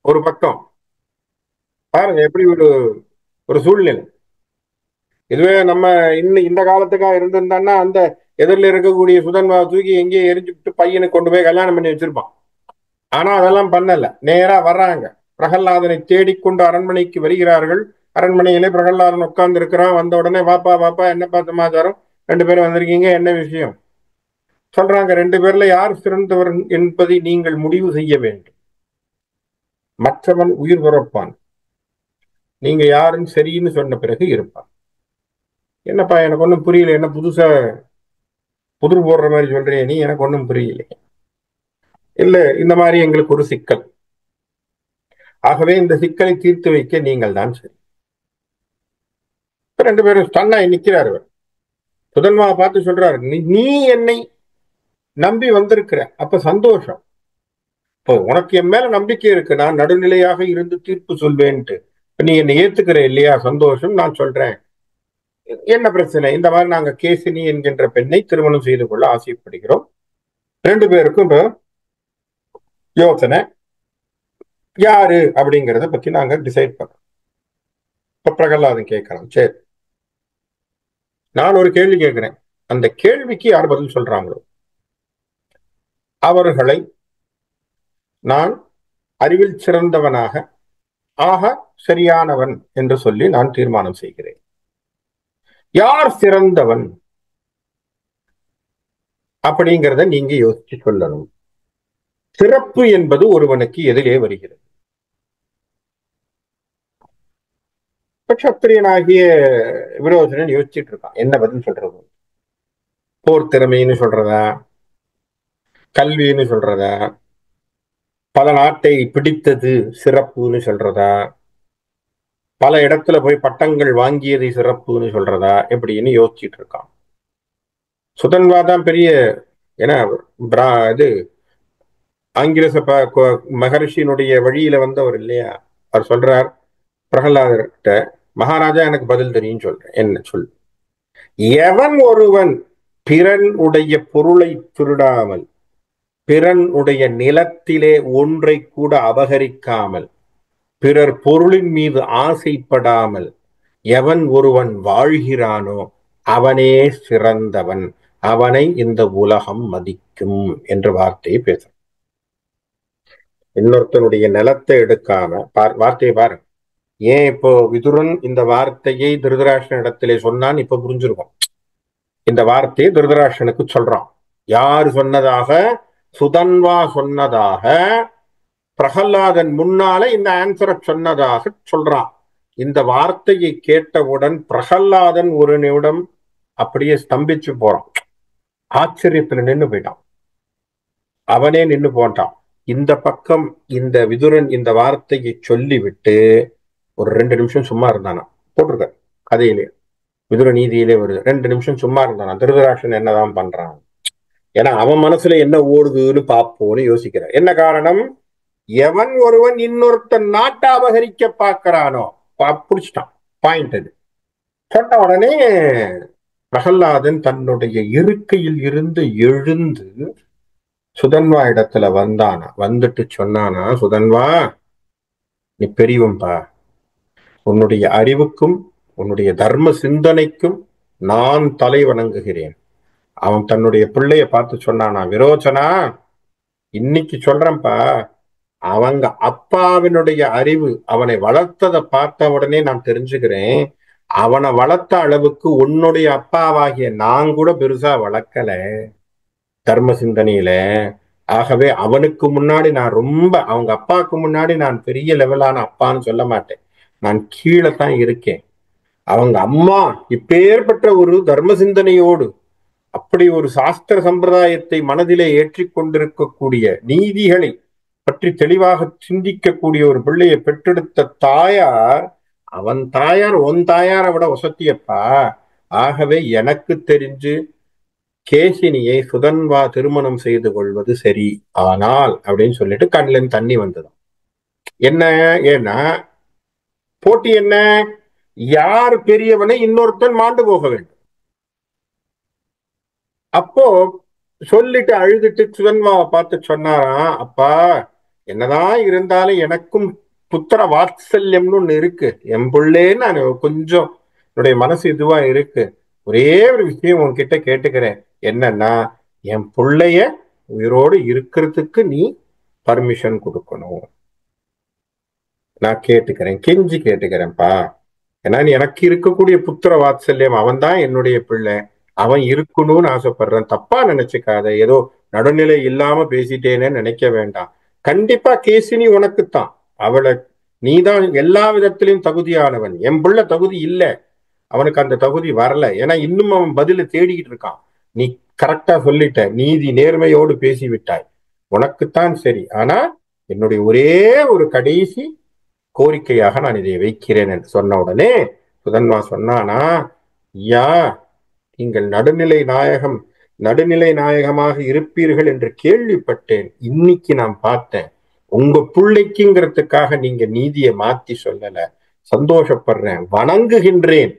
ஒரு பக்கம். பாருங்க எப்படி ஒரு ஒரு சூழ்நிலை. இதுவே நம்ம இன்னும் இந்த காலத்துக்காக இருந்திருந்தான்னா அந்த எதிரில் இருக்கக்கூடிய சுதன்வா தூக்கி எங்கேயே எரிஞ்சுட்டு பையனுக்கு கொண்டு போய் கல்யாணம் பண்ணி வச்சிருப்பான். ஆனா அதெல்லாம் பண்ணல, நேரா வர்றாங்க. பிரகல்லாதனை தேடிக்கொண்டு அரண்மனைக்கு வருகிறார்கள். அரண்மனையிலே பிரகல்லாதன் உட்கார்ந்து இருக்கிறான். வந்த உடனே வாப்பா வாப்பா, என்னப்பா சமாச்சாரம், ரெண்டு பேரும் வந்திருக்கீங்க, என்ன விஷயம் சொல்றாங்க. ரெண்டு பேர்ல யார் சிறந்தவர் என்பதை நீங்கள் முடிவு செய்ய வேண்டும். மற்றவன் உயிர் துறப்பான், நீங்க யாருன்னு சரின்னு சொன்ன பிறகு இருப்பான். என்னப்பா எனக்கு ஒன்றும் புரியல, என்ன புதுசா புதிர் போடுற மாதிரி சொல்றேன் நீ, எனக்கு ஒன்றும் புரியல. இல்ல, இந்த மாதிரி எங்களுக்கு ஒரு சிக்கல், ஆகவே இந்த சிக்கலை தீர்த்து வைக்க நீங்கள் தான் சரி. ரெண்டு பேரும் ஸ்டன்னாய் நிக்கிறாரு. சுதன்மாவை பார்த்து சொல்றாரு, நீ என்னை நம்பி வந்திருக்கிற, அப்ப சந்தோஷம். இப்போ உனக்கு என் மேல நம்பிக்கை இருக்கு, நான் நடுநிலையாக இருந்து தீர்ப்பு சொல்வேன்ட்டு நீ என்னை ஏத்துக்கிற இல்லையா, சந்தோஷம், நான் சொல்றேன். என்ன பிரச்சனை, இந்த மாதிரி நாங்க கேசினி என்கின்ற பெண்ணை திருமணம் செய்து கொள்ள ஆசைப்படுகிறோம். ரெண்டு பேருக்கும் இப்போ யோசனை யாரு அப்படிங்கறத பத்தி நாங்க டிசைட் பண்றோம். இப்ப பிரகலாதன் கேட்கறான், சரி நான் ஒரு கேள்வி கேட்கிறேன், அந்த கேள்விக்கு யார் பதில் சொல்றாங்களோ அவர்களை நான் அறிவில் சிறந்தவனாக ஆக சரியானவன் என்று சொல்லி நான் தீர்மானம் செய்கிறேன். யார் சிறந்தவன் அப்படிங்கிறத நீங்க யோசிச்சு சொல்லணும். சிறப்பு என்பது ஒருவனுக்கு எதிலே வருகிறது. சத்திரியனாகிய விரோதனன் யோசிச்சுட்டு இருக்கான், என்ன பதில் சொல்றது. போர் திறமைன்னு சொல்றதா, கல்வின்னு சொல்றதா, பல நாட்டை பிடித்தது சிறப்புன்னு சொல்றதா, பல இடத்துல போய் பட்டங்கள் வாங்கியது சிறப்புன்னு சொல்றதா, எப்படின்னு யோசிச்சுட்டு இருக்கான். சுதன்வா தான் பெரிய, ஏன்னா இது ஆங்கிலச மகரிஷியினுடைய வழியில வந்தவர் இல்லையா. அவர் சொல்றார் பிரகலாதர்கிட்ட, மகாராஜா எனக்கு பதில் தெரியும் சொல்றேன், என்ன சொல். எவன் ஒருவன் பிறன் உடைய பொருளை திருடாமல், பிறன் உடைய நிலத்திலே ஒன்றை கூட அபகரிக்காமல், பிறர் பொருளின் மீது ஆசைப்படாமல் எவன் ஒருவன் வாழ்கிறானோ அவனே சிறந்தவன், அவனை இந்த உலகம் மதிக்கும் என்ற வார்த்தையை பேச. இன்னொருத்தனுடைய நிலத்தை எடுக்காம வார்த்தையை பாரு. ஏன் இப்போ விதுரன் இந்த வார்த்தையை திருதராஷ்டிரன் இடத்திலே சொன்னான், இப்ப புரிஞ்சிருக்கும். இந்த வார்த்தையை திருதராஷ்டிரனுக்கு சொல்றான். யார் சொன்னதாக? சுதன்வா சொன்னதாக, பிரகல்லாதன் முன்னால இந்த ஆன்சரை சொன்னதாக சொல்றான். இந்த வார்த்தையை கேட்டவுடன் பிரகல்லாதன் ஒரு நிமிடம் அப்படியே ஸ்தம்பிச்சு போறான், ஆச்சரியத்துல நின்று போயிட்டான். அவனே நின்று போட்டான். இந்த பக்கம் இந்த விதுரன் இந்த வார்த்தையை சொல்லிவிட்டு ஒரு 2 நிமிஷம் சும்மா இருந்தானா, போட்டிருக்க கதையிலே, விதுர நீதியிலே வருது. 2 நிமிஷம் சும்மா இருந்தானா, திருதராஷ்டிரன் என்னதான் பண்றான். ஏன்னா அவன் மனசுல என்ன ஓடுதுன்னு பார்ப்போம்னு யோசிக்கிறார். என்ன காரணம்? எவன் ஒருவன் இன்னொருத்தன் நாட்டை அபகரிக்க பார்க்கிறானோ பிடிச்சிட்டான். பாயிண்ட் அது. சொன்ன உடனே பிரகல்லாதன் தன்னுடைய இருக்கையில் இருந்து எழுந்து சுதன்வா இடத்துல வந்தானா. வந்துட்டு சொன்னானா, சுதன்வா நீ பெரியவன்பா, உன்னுடைய அறிவுக்கும் உன்னுடைய தர்ம சிந்தனைக்கும் நான் தலை வணங்குகிறேன். அவன் தன்னுடைய பிள்ளைய பார்த்து சொன்னானா, விரோச்சனா இன்னைக்கு சொல்றேன்ப்பா, அவங்க அப்பாவினுடைய அறிவு அவனை வளர்த்ததை பார்த்த உடனே நான் தெரிஞ்சுக்கிறேன், அவனை வளர்த்த அளவுக்கு உன்னுடைய அப்பாவாகிய நான் கூட பெருசா வளர்க்கல தர்ம சிந்தனையில. ஆகவே அவனுக்கு முன்னாடி நான் ரொம்ப, அவங்க அப்பாவுக்கு முன்னாடி நான் பெரிய லெவலான அப்பான்னு சொல்ல மாட்டேன். நான் கீழே தான் இருக்கேன். அவங்க அம்மா இப்பேற்பட்ட ஒரு தர்ம சிந்தனையோடு அப்படி ஒரு சாஸ்திர சம்பிரதாயத்தை மனதிலே ஏற்றிக் கொண்டிருக்கக்கூடிய, நீதிகளை பற்றி தெளிவாக சிந்திக்கக்கூடிய ஒரு பிள்ளையை பெற்றெடுத்த தாயார், அவன் தாயார் உன் தாயாரை விட வசத்தியப்பா. ஆகவே எனக்கு தெரிஞ்சு கேசினியை சுதன்வா திருமணம் செய்து கொள்வது சரி. ஆனால் அப்படின்னு சொல்லிட்டு கண்ணில் தண்ணி வந்தது. என்ன? ஏன்னா போட்டி என்ன? யார் பெரியவனை இன்னொருத்தன் மாண்டு போக வேண்டும். அப்போ சொல்லிட்டு அழுதுட்டு சுதன்வாவை பார்த்து சொன்னாராம், அப்பா என்னதான் இருந்தாலும் எனக்கும் புத்திர வாத்சல்யம்னு ஒண்ணு இருக்கு. என் பிள்ளைன்னு நான் கொஞ்சம் என்னுடைய மனசு இதுவா இருக்கு. ஒரே ஒரு விஷயம் உன்கிட்ட கேட்டுக்கிறேன். என்னன்னா, என் பிள்ளைய உயிரோடு இருக்கிறதுக்கு நீ பர்மிஷன் கொடுக்கணும். நான் கேட்டுக்கிறேன், கெஞ்சி கேட்டுக்கிறேன்ப்பா. ஏன்னா எனக்கு இருக்கக்கூடிய புத்திர வாத்சல்யம், அவன் தான் என்னுடைய பிள்ளை, அவன் இருக்கணும்னு ஆசைப்படுறேன். தப்பா நினைச்சுக்காத, ஏதோ நடுநிலை இல்லாம பேசிட்டேன்னு நினைக்க வேண்டாம். கண்டிப்பா கேசினி உனக்குத்தான். அவளை நீதான் எல்லா விதத்திலையும் தகுதியானவன். என் பிள்ளை தகுதி இல்லை, அவனுக்கு அந்த தகுதி வரல. ஏன்னா இன்னும் அவன் பதில தேடிக்கிட்டு இருக்கான். நீ கரெக்டா சொல்லிட்ட, நீதி நேர்மையோடு பேசிவிட்டாய், உனக்குத்தான் சரி. ஆனா என்னுடைய ஒரே ஒரு கடைசி கோரிக்கையாக நான் இதை வைக்கிறேன் என்று சொன்ன உடனே சுதன்வா சொன்னானா, ஐயா நீங்கள் நடுநிலை நாயகமாக இருப்பீர்கள் என்று கேள்விப்பட்டேன். இன்னைக்கு நான் பார்த்தேன். உங்க பிள்ளைக்குங்கிறதுக்காக நீங்க நீதியை மாத்தி சொல்லல. சந்தோஷப்படுறேன், வணங்குகின்றேன்.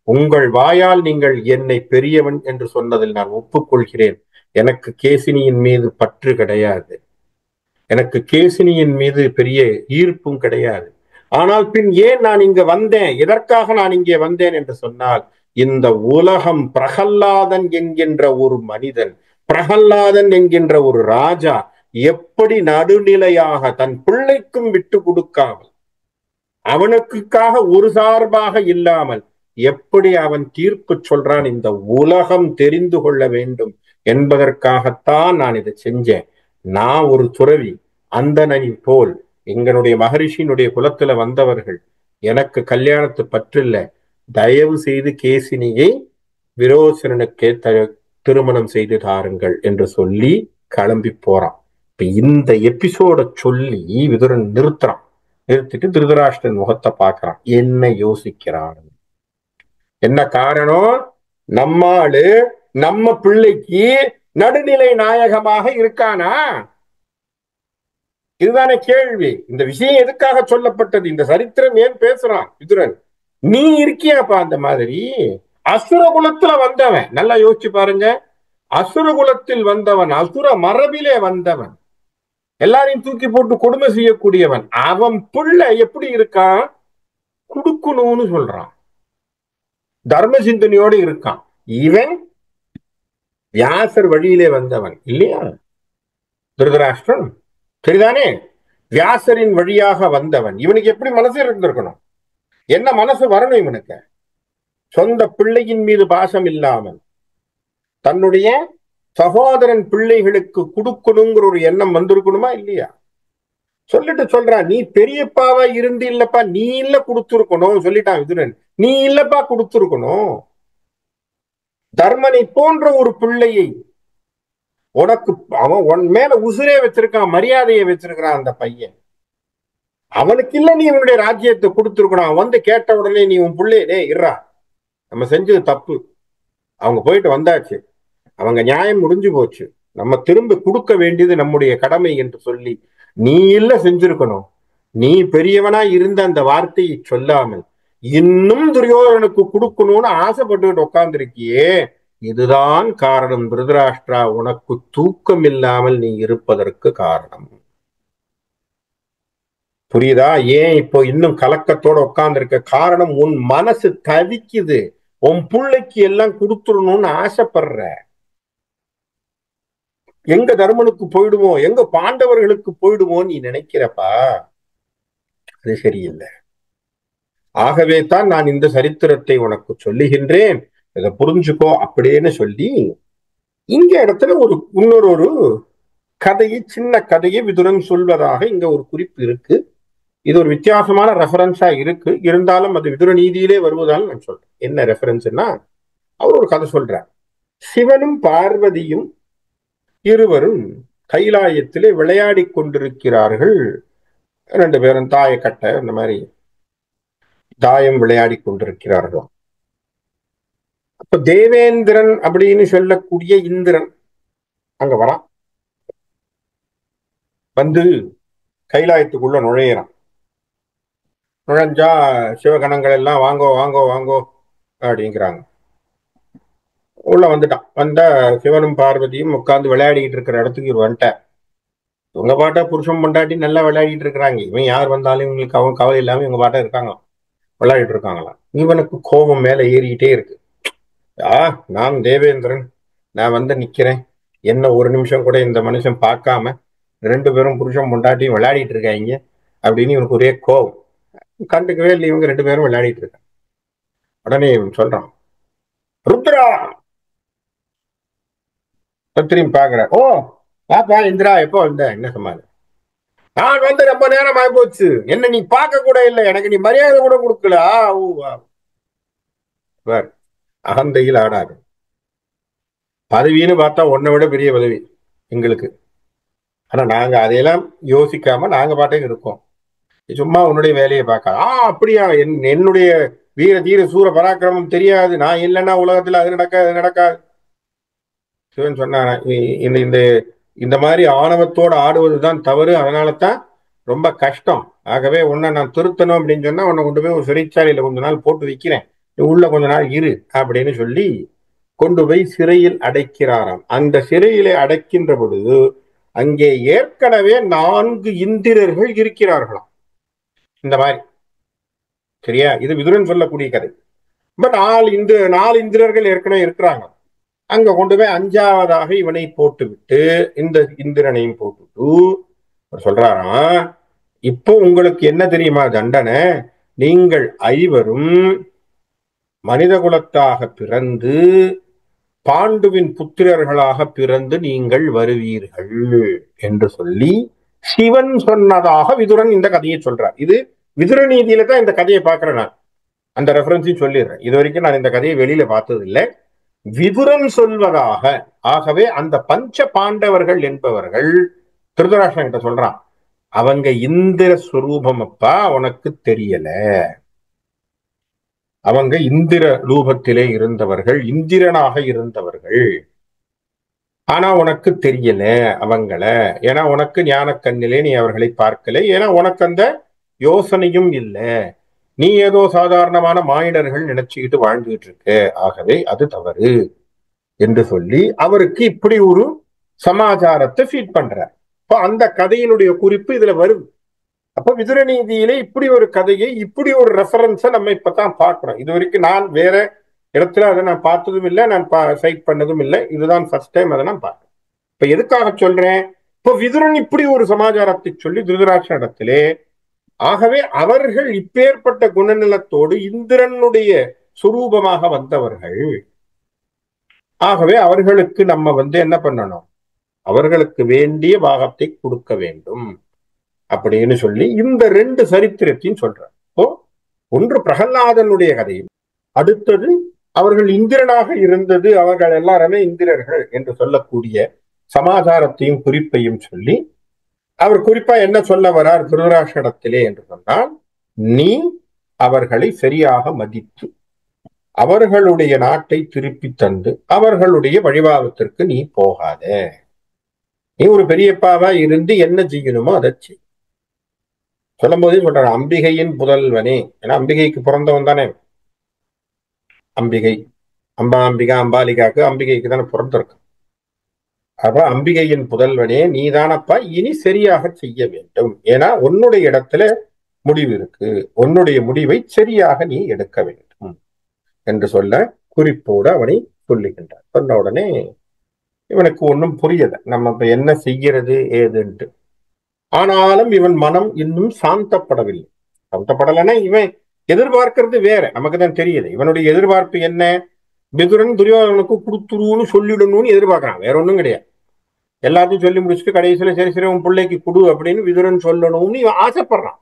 உங்கள் வாயால் நீங்கள் என்னை பெரியவன் என்று சொன்னதில் நான் ஒப்புக்கொள்கிறேன். எனக்கு கேசினியின் மீது பற்று கிடையாது, எனக்கு கேசினியின் மீது பெரிய ஈர்ப்பும் கிடையாது. ஆனால் பின் ஏன் நான் இங்க வந்தேன், எதற்காக நான் இங்கே வந்தேன் என்று சொன்னால், இந்த உலகம் பிரகல்லாதன் என்கின்ற ஒரு மனிதன், பிரகல்லாதன் என்கின்ற ஒரு ராஜா எப்படி நடுநிலையாக தன் பிள்ளைக்கும் விட்டு கொடுக்காமல், அவனுக்காக ஒரு சார்பாக இல்லாமல் எப்படி அவன் தீர்ப்பு சொல்றான், இந்த உலகம் தெரிந்து கொள்ள வேண்டும் என்பதற்காகத்தான் நான் இதை செஞ்சேன். நான் ஒரு துறவி, அந்தணனி போல் எங்களுடைய மகரிஷியினுடைய குலத்துல வந்தவர்கள், எனக்கு கல்யாணத்து பற்றில்லை. தயவு செய்து கேசினியை விரோசனனுக்கே திருமணம் செய்து தாருங்கள் என்று சொல்லி கிளம்பி போறான். இப்ப இந்த எபிசோட சொல்லி விதுரன் நிறுத்துறான். நிறுத்திட்டு திருதராஷ்டிரன் முகத்தை பார்க்கறான். என்ன யோசிக்கிறான்? என்ன காரணம்? நம்மாளு நம்ம பிள்ளைக்கு நடுநிலை நாயகமாக இருக்கானா? இதுதானே கேள்வி. இந்த விஷயம் எதுக்காக சொல்லப்பட்டது? இந்த சரித்திரம் ஏன் பேசுறான் விதுரன்? நீ இருக்கியாப்பா அந்த மாதிரி? அசுர குலத்துல வந்தவன், நல்லா யோசிச்சு பாருங்க. அசுர குலத்தில் வந்தவன், அசுர மரபிலே வந்தவன், எல்லாரையும் தூக்கி போட்டு கொடுமை செய்யக்கூடியவன். அவன் பிள்ளை எப்படி இருக்கான்? குடுக்கணும்னு சொல்றான், தர்ம சிந்தனையோடு இருக்கான். இவன் வியாசர் வழியிலே வந்தவன் இல்லையா திருதராஷ்டிரன்? சரிதானே? வியாசரின் வழியாக வந்தவன். இவனுக்கு எப்படி மனசு இருந்திருக்கணும்? என்ன மனசு வரணும் இவனுக்கு? சொந்த பிள்ளையின் மீது பாசம் இல்லாமல் தன்னுடைய சகோதரன் பிள்ளைகளுக்கு கொடுக்கணுங்கிற ஒரு எண்ணம் வந்திருக்கணுமா இல்லையா? சொல்லிட்டு சொல்றான், நீ பெரியப்பாவா இருந்து இல்லப்பா, நீ இல்ல கொடுத்துருக்கணும் சொல்லிட்டான் விதுரன். நீ இல்லப்பா கொடுத்துருக்கணும். தர்மனை போன்ற ஒரு பிள்ளையை உனக்கு, அவன் உன் மேல உசுரே வச்சிருக்கான், மரியாதையை வச்சிருக்கிறான் அந்த பையன். அவனுக்கு இல்ல நீ இவனுடைய ராஜ்யத்தை கொடுத்துருக்கணும். அவன் வந்து கேட்ட உடனே நீ உன் பிள்ளையே இருறா, நம்ம செஞ்சது தப்பு, அவங்க போயிட்டு வந்தாச்சு, அவங்க நியாயம் முடிஞ்சு போச்சு, நம்ம திரும்ப கொடுக்க வேண்டியது நம்முடைய கடமை என்று சொல்லி நீ இல்ல செஞ்சிருக்கணும். நீ பெரியவனா இருந்த அந்த வார்த்தையை சொல்லாமல் இன்னும் துரியோதனனுக்கு கொடுக்கணும்னு ஆசைப்பட்டு உட்கார்ந்துருக்கியே, இதுதான் காரணம் திருதராஷ்டிரா, உனக்கு தூக்கம் இல்லாமல் நீ இருப்பதற்கு காரணம். புரியுதா? ஏன் இப்போ இன்னும் கலக்கத்தோட உட்கார்ந்து இருக்க காரணம், உன் மனசு தவிக்குது. உன் பிள்ளைக்கு எல்லாம் கொடுத்துடணும்னு ஆசைப்படுற. எங்க தர்மனுக்கு போயிடுமோ, எங்க பாண்டவர்களுக்கு போயிடுமோ நீ நினைக்கிறப்பா, அது சரியில்லை. ஆகவே தான் நான் இந்த சரித்திரத்தை உனக்கு சொல்லுகின்றேன், இதை புரிஞ்சுக்கோ அப்படின்னு சொல்லி இங்க இடத்துல இன்னொரு கதையை, சின்ன கதையை விதுரன் சொல்வதாக இங்க ஒரு குறிப்பு இருக்கு. இது ஒரு வித்தியாசமான ரெஃபரன்ஸா இருக்கு. இருந்தாலும் அது விதுர நீதியிலே வருவதால் நான் சொல்றேன். என்ன ரெஃபரன்ஸ்னா, அவர் ஒரு கதை சொல்றார். சிவனும் பார்வதியும் இருவரும் கைலாயத்திலே விளையாடி கொண்டிருக்கிறார்கள். ரெண்டு பேரும் தாயக்கட்டை இந்த மாதிரி தாயம் விளையாடி கொண்டிருக்கிறார்கள். அப்ப தேவேந்திரன் அப்படின்னு சொல்லக்கூடிய இந்திரன் அங்க வரான். வந்து கைலாயத்துக்குள்ள நுழையிறான். நுழைஞ்சா சிவகணங்கள் எல்லாம் வாங்கோ வாங்கோ வாங்கோ அப்படிங்கிறாங்க. உள்ள வந்துட்டான். வந்தா சிவனும் பார்வதியும் உட்கார்ந்து விளையாடிட்டு இருக்கிற இடத்துக்கு இவர் வந்துட்டார். இவங்க பாட்டா புருஷன் பொண்டாட்டி நல்லா விளையாடிட்டு இருக்கிறாங்க. இவன் யார் வந்தாலும் இவங்களுக்கு அவன் கவலை இல்லாம இவங்க பாட்டா இருக்காங்களாம், விளையாடிட்டு இருக்காங்களாம். இவனுக்கு கோபம் மேல ஏறிக்கிட்டே இருக்கு. நான் தேவேந்திரன், நான் வந்து நிக்கிறேன், என்ன ஒரு நிமிஷம் கூட இந்த மனுஷன் பார்க்காம ரெண்டு பேரும் புருஷன் பொண்டாட்டியும் விளையாடிட்டு இருக்காங்க அப்படின்னு இவனுக்கு ஒரே கோபம். கண்டுக்கவே இல்லை, இவங்க ரெண்டு பேரும் விளையாடிட்டு இருக்காங்க. உடனே இவன் சொல்றான், ருத்ரா. திரும்பி பாக்குற, ஓ பாப்பா இந்திரா, எப்போ வந்த, என்ன சமாளம்? நான் வந்து ரொம்ப நேரம் ஆகி போச்சு, என்ன நீ பார்க்க கூட இல்லை, எனக்கு நீ மரியாதை கூட கொடுக்கல. அகந்தையில் ஆடாது. பதவின்னு பார்த்தா உன்னை விட பெரிய பதவி எங்களுக்கு. ஆனா நாங்க அதையெல்லாம் யோசிக்காம நாங்க பாட்டுக்கு இருக்கோம். சும்மா உன்னுடைய வேலையை பார்க்க. அப்படியா, என்னுடைய வீர தீர சூர பராக்கிரமம் தெரியாது, நான் இல்லைன்னா உலகத்துல அது நடக்காது, அது நடக்காது. சிவன் சொன்னான, இந்த இந்த இந்த மாதிரி ஆணவத்தோடு ஆடுவதுதான் தவறு, அதனால தான் ரொம்ப கஷ்டம். ஆகவே உன்னை நான் திருத்தணும் அப்படின்னு சொன்னா உன்னை கொண்டு போய் ஒரு சிறைச்சாலையில கொஞ்ச நாள் போட்டு வைக்கிறேன், உள்ள கொஞ்ச நாள் இரு அப்படின்னு சொல்லி கொண்டு போய் சிறையில் அடைக்கிறாராம். அந்த சிறையிலே அடைக்கின்ற பொழுது அங்கே ஏற்கனவே 4 இந்திரர்கள் இருக்கிறார்களாம். இந்த மாதிரி, சரியா, இது விதுரன் சொல்லக்கூடிய கதை. பட் 4 இந்திரர்கள் ஏற்கனவே இருக்கிறாங்க. அங்க கொண்டு போய் 5ஆவதாக இவனை போட்டுவிட்டு இந்த இந்திரனையும் போட்டுட்டு சொல்றாராம், இப்போ உங்களுக்கு என்ன தெரியுமா தண்டனை? நீங்கள் 5வரும் மனித குலத்தாக பிறந்து பாண்டுவின் புத்திரர்களாக பிறந்து நீங்கள் வருவீர்கள் என்று சொல்லி சிவன் சொன்னதாக விதுரன் இந்த கதையை சொல்றார். இது விதுர நீதியில தான் இந்த கதையை பார்க்கிறேன் நான். அந்த ரெஃபரன்ஸையும் சொல்லிடுறேன். இது வரைக்கும் நான் இந்த கதையை வெளியில பார்த்தது இல்லை, விதுரன் சொல்வதாக. ஆகவே அந்த பஞ்ச பாண்டவர்கள் என்பவர்கள் திருதராஷ்டிரன் கிட்ட சொல்றான், அவங்க இந்திர ஸ்வரூபம் அப்பா, உனக்கு தெரியல. அவங்க இந்திர ரூபத்திலே இருந்தவர்கள், இந்திரனாக இருந்தவர்கள். ஆனா உனக்கு தெரியல அவங்கள, ஏன்னா உனக்கு ஞான கண்ணிலே நீ அவர்களை பார்க்கல, ஏன்னா உனக்கு அந்த யோசனையும் இல்லை. நீ ஏதோ சாதாரணமான மானிடர்கள் நினைச்சுக்கிட்டு வாழ்ந்துகிட்டு இருக்க. ஆகவே அது தவறு என்று சொல்லி அவருக்கு இப்படி ஒரு சமாச்சாரத்தை ஃபீட் பண்ற. இப்போ அந்த கதையினுடைய குறிப்பு இதுல வருது. அப்ப விதுர நீதியிலே இப்படி ஒரு கதையை, இப்படி ஒரு ரெஃபரன்ஸை நம்ம இப்பதான் பார்க்கிறோம். இது வரைக்கும் நான் வேற இடத்துல அதை நான் பார்த்ததும் இல்லை, நான் சைட் பண்ணதும் இல்லை. இதுதான் ஃபர்ஸ்ட் டைம் அதை நான் பார்க்கிறேன். இப்ப எதுக்காக சொல்றேன்? இப்போ விதுரன் இப்படி ஒரு சமாச்சாரத்தை சொல்லி திருதராஷ்டிர இடத்திலே, ஆகவே அவர்கள் இப்பேற்பட்ட குணநலத்தோடு இந்திரனுடைய சுரூபமாக வந்தவர்கள். ஆகவே அவர்களுக்கு நம்ம வந்து என்ன பண்ணணும், அவர்களுக்கு வேண்டிய பாகத்தை கொடுக்க வேண்டும் அப்படின்னு சொல்லி இந்த 2 சரித்திரத்தையும் சொல்றார். இப்போ ஒன்று பிரகலாதனுடைய கதையும், அடுத்தது அவர்கள் இந்திரனாக இருந்தது, அவர்கள் எல்லாருமே இந்திரர்கள் என்று சொல்லக்கூடிய சமாச்சாரத்தையும் குறிப்பையும் சொல்லி, அவர் குறிப்பா என்ன சொல்ல வரார் திருதராஷ்டிரத்திலே என்று சொன்னால், நீ அவர்களை சரியாக மதித்து அவர்களுடைய நாட்டை திருப்பி தந்து அவர்களுடைய வழிபாகத்திற்கு நீ போகாத. நீ ஒரு பெரியப்பாவா இருந்து என்ன செய்யணுமோ அதை செய். சொல்லும் போதே சொல்றாரு அம்பிகையின் புதல்வனே. ஏன்னா அம்பிகைக்கு பிறந்தவன் தானே அம்பிகை. அம்பிகா அம்பாலிகாக்கு அம்பிகைக்கு தானே பிறந்திருக்கு. அப்ப அம்பிகையின் புதல்வனே நீதானப்பா இனி சரியாக செய்ய வேண்டும். ஏன்னா உன்னுடைய இடத்துல முடிவு இருக்கு. உன்னுடைய முடிவை சரியாக நீ எடுக்க வேண்டும் என்று சொல்ல குறிப்போடு அவனை சொல்லுகின்றார். சொன்ன உடனே இவனுக்கு ஒன்றும் புரியல, நம்ம இப்ப என்ன செய்கிறது ஏதுன்ட்டு. ஆனாலும் இவன் மனம் இன்னும் சாந்தப்படவில்லை. சாந்தப்படலைன்னா இவன் எதிர்பார்க்கிறது வேற, நமக்கு தான் தெரியுது. இவனுடைய எதிர்பார்ப்பு என்ன? விதுரன் துரியோதனனுக்கு கொடுத்துருன்னு சொல்லிடணும்னு எதிர்பார்க்கறான், வேற ஒன்றும் கிடையாது. எல்லாத்தையும் சொல்லி முடிச்சுட்டு கடைசியில சரி சரி உன் பிள்ளைக்கு கொடு அப்படின்னு விதுரன் சொல்லணும்னு இவன் ஆசைப்படுறான்.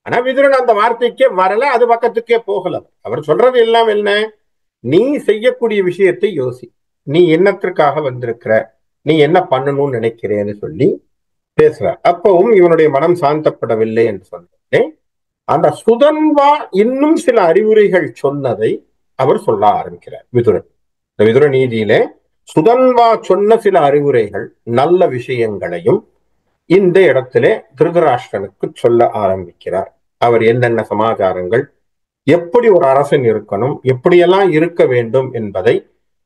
ஆனா விதுரன் அந்த வார்த்தைக்கே வரல, அது பக்கத்துக்கே போகல. அவர் சொல்றது எல்லாம் என்ன? நீ செய்யக்கூடிய விஷயத்தை யோசி, நீ என்னத்திற்காக வந்திருக்கிற, நீ என்ன பண்ணணும்னு நினைக்கிறேன்னு சொல்லி பேசுறார். அப்பவும் இவனுடைய மனம் சாந்தப்படவில்லை என்று சொன்னேன். அந்த சுதன்வா இன்னும் சில அறிவுரைகள் சொன்னதை அவர் சொல்ல ஆரம்பிக்கிறார் விதுரன். இந்த விதுர நீதியிலே சுதன்வா சொன்ன சில அறிவுரைகள் நல்ல விஷயங்களையும் இந்த இடத்திலே திருதராஷ்டிரனுக்கு சொல்ல ஆரம்பிக்கிறார். அவர் என்னென்ன சமாச்சாரங்கள், எப்படி ஒரு அரசன் இருக்கணும், எப்படியெல்லாம் இருக்க வேண்டும் என்பதை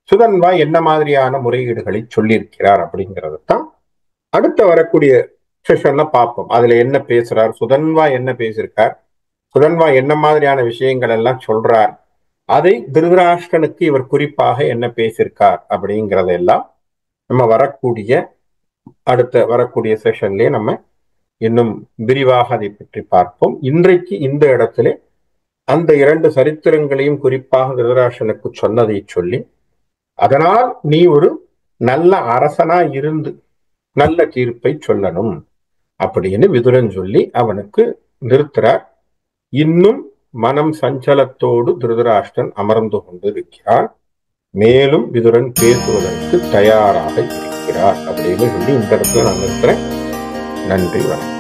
சுதன்வா என்ன மாதிரியான முறையீடுகளை சொல்லியிருக்கிறார் அப்படிங்கிறதான் அடுத்த வரக்கூடிய செஷன்ல பார்ப்போம். அதுல என்ன பேசுறார், சுதன்வா என்ன பேசியிருக்கார், சுதன்வா என்ன மாதிரியான விஷயங்கள் எல்லாம் சொல்றார், அதை திருதராஷ்டிரனுக்கு இவர் குறிப்பாக என்ன பேசியிருக்கார் அப்படிங்கிறதெல்லாம் நம்ம அடுத்த வரக்கூடிய செஷன்லயே நம்ம இன்னும் விரிவாக அதை பற்றி பார்ப்போம். இன்றைக்கு இந்த இடத்துல அந்த 2 சரித்திரங்களையும் குறிப்பாக திருதராஷ்டிரனுக்கு சொன்னதை சொல்லி, அதனால் நீ ஒரு நல்ல அரசனா இருந்து நல்ல தீர்ப்பை சொல்லணும் அப்படின்னு விதுரன் சொல்லி அவனுக்கு நிறுத்துறார். இன்னும் மனம் சஞ்சலத்தோடு திருதராஷ்டிரன் அமர்ந்து கொண்டிருக்கிறார். மேலும் விதுரன் பேசுவதற்கு தயாராக இருக்கிறார் அப்படின்னு சொல்லி இந்த இடத்துல நான் நிறுத்துறேன். நன்றி, வணக்கம்.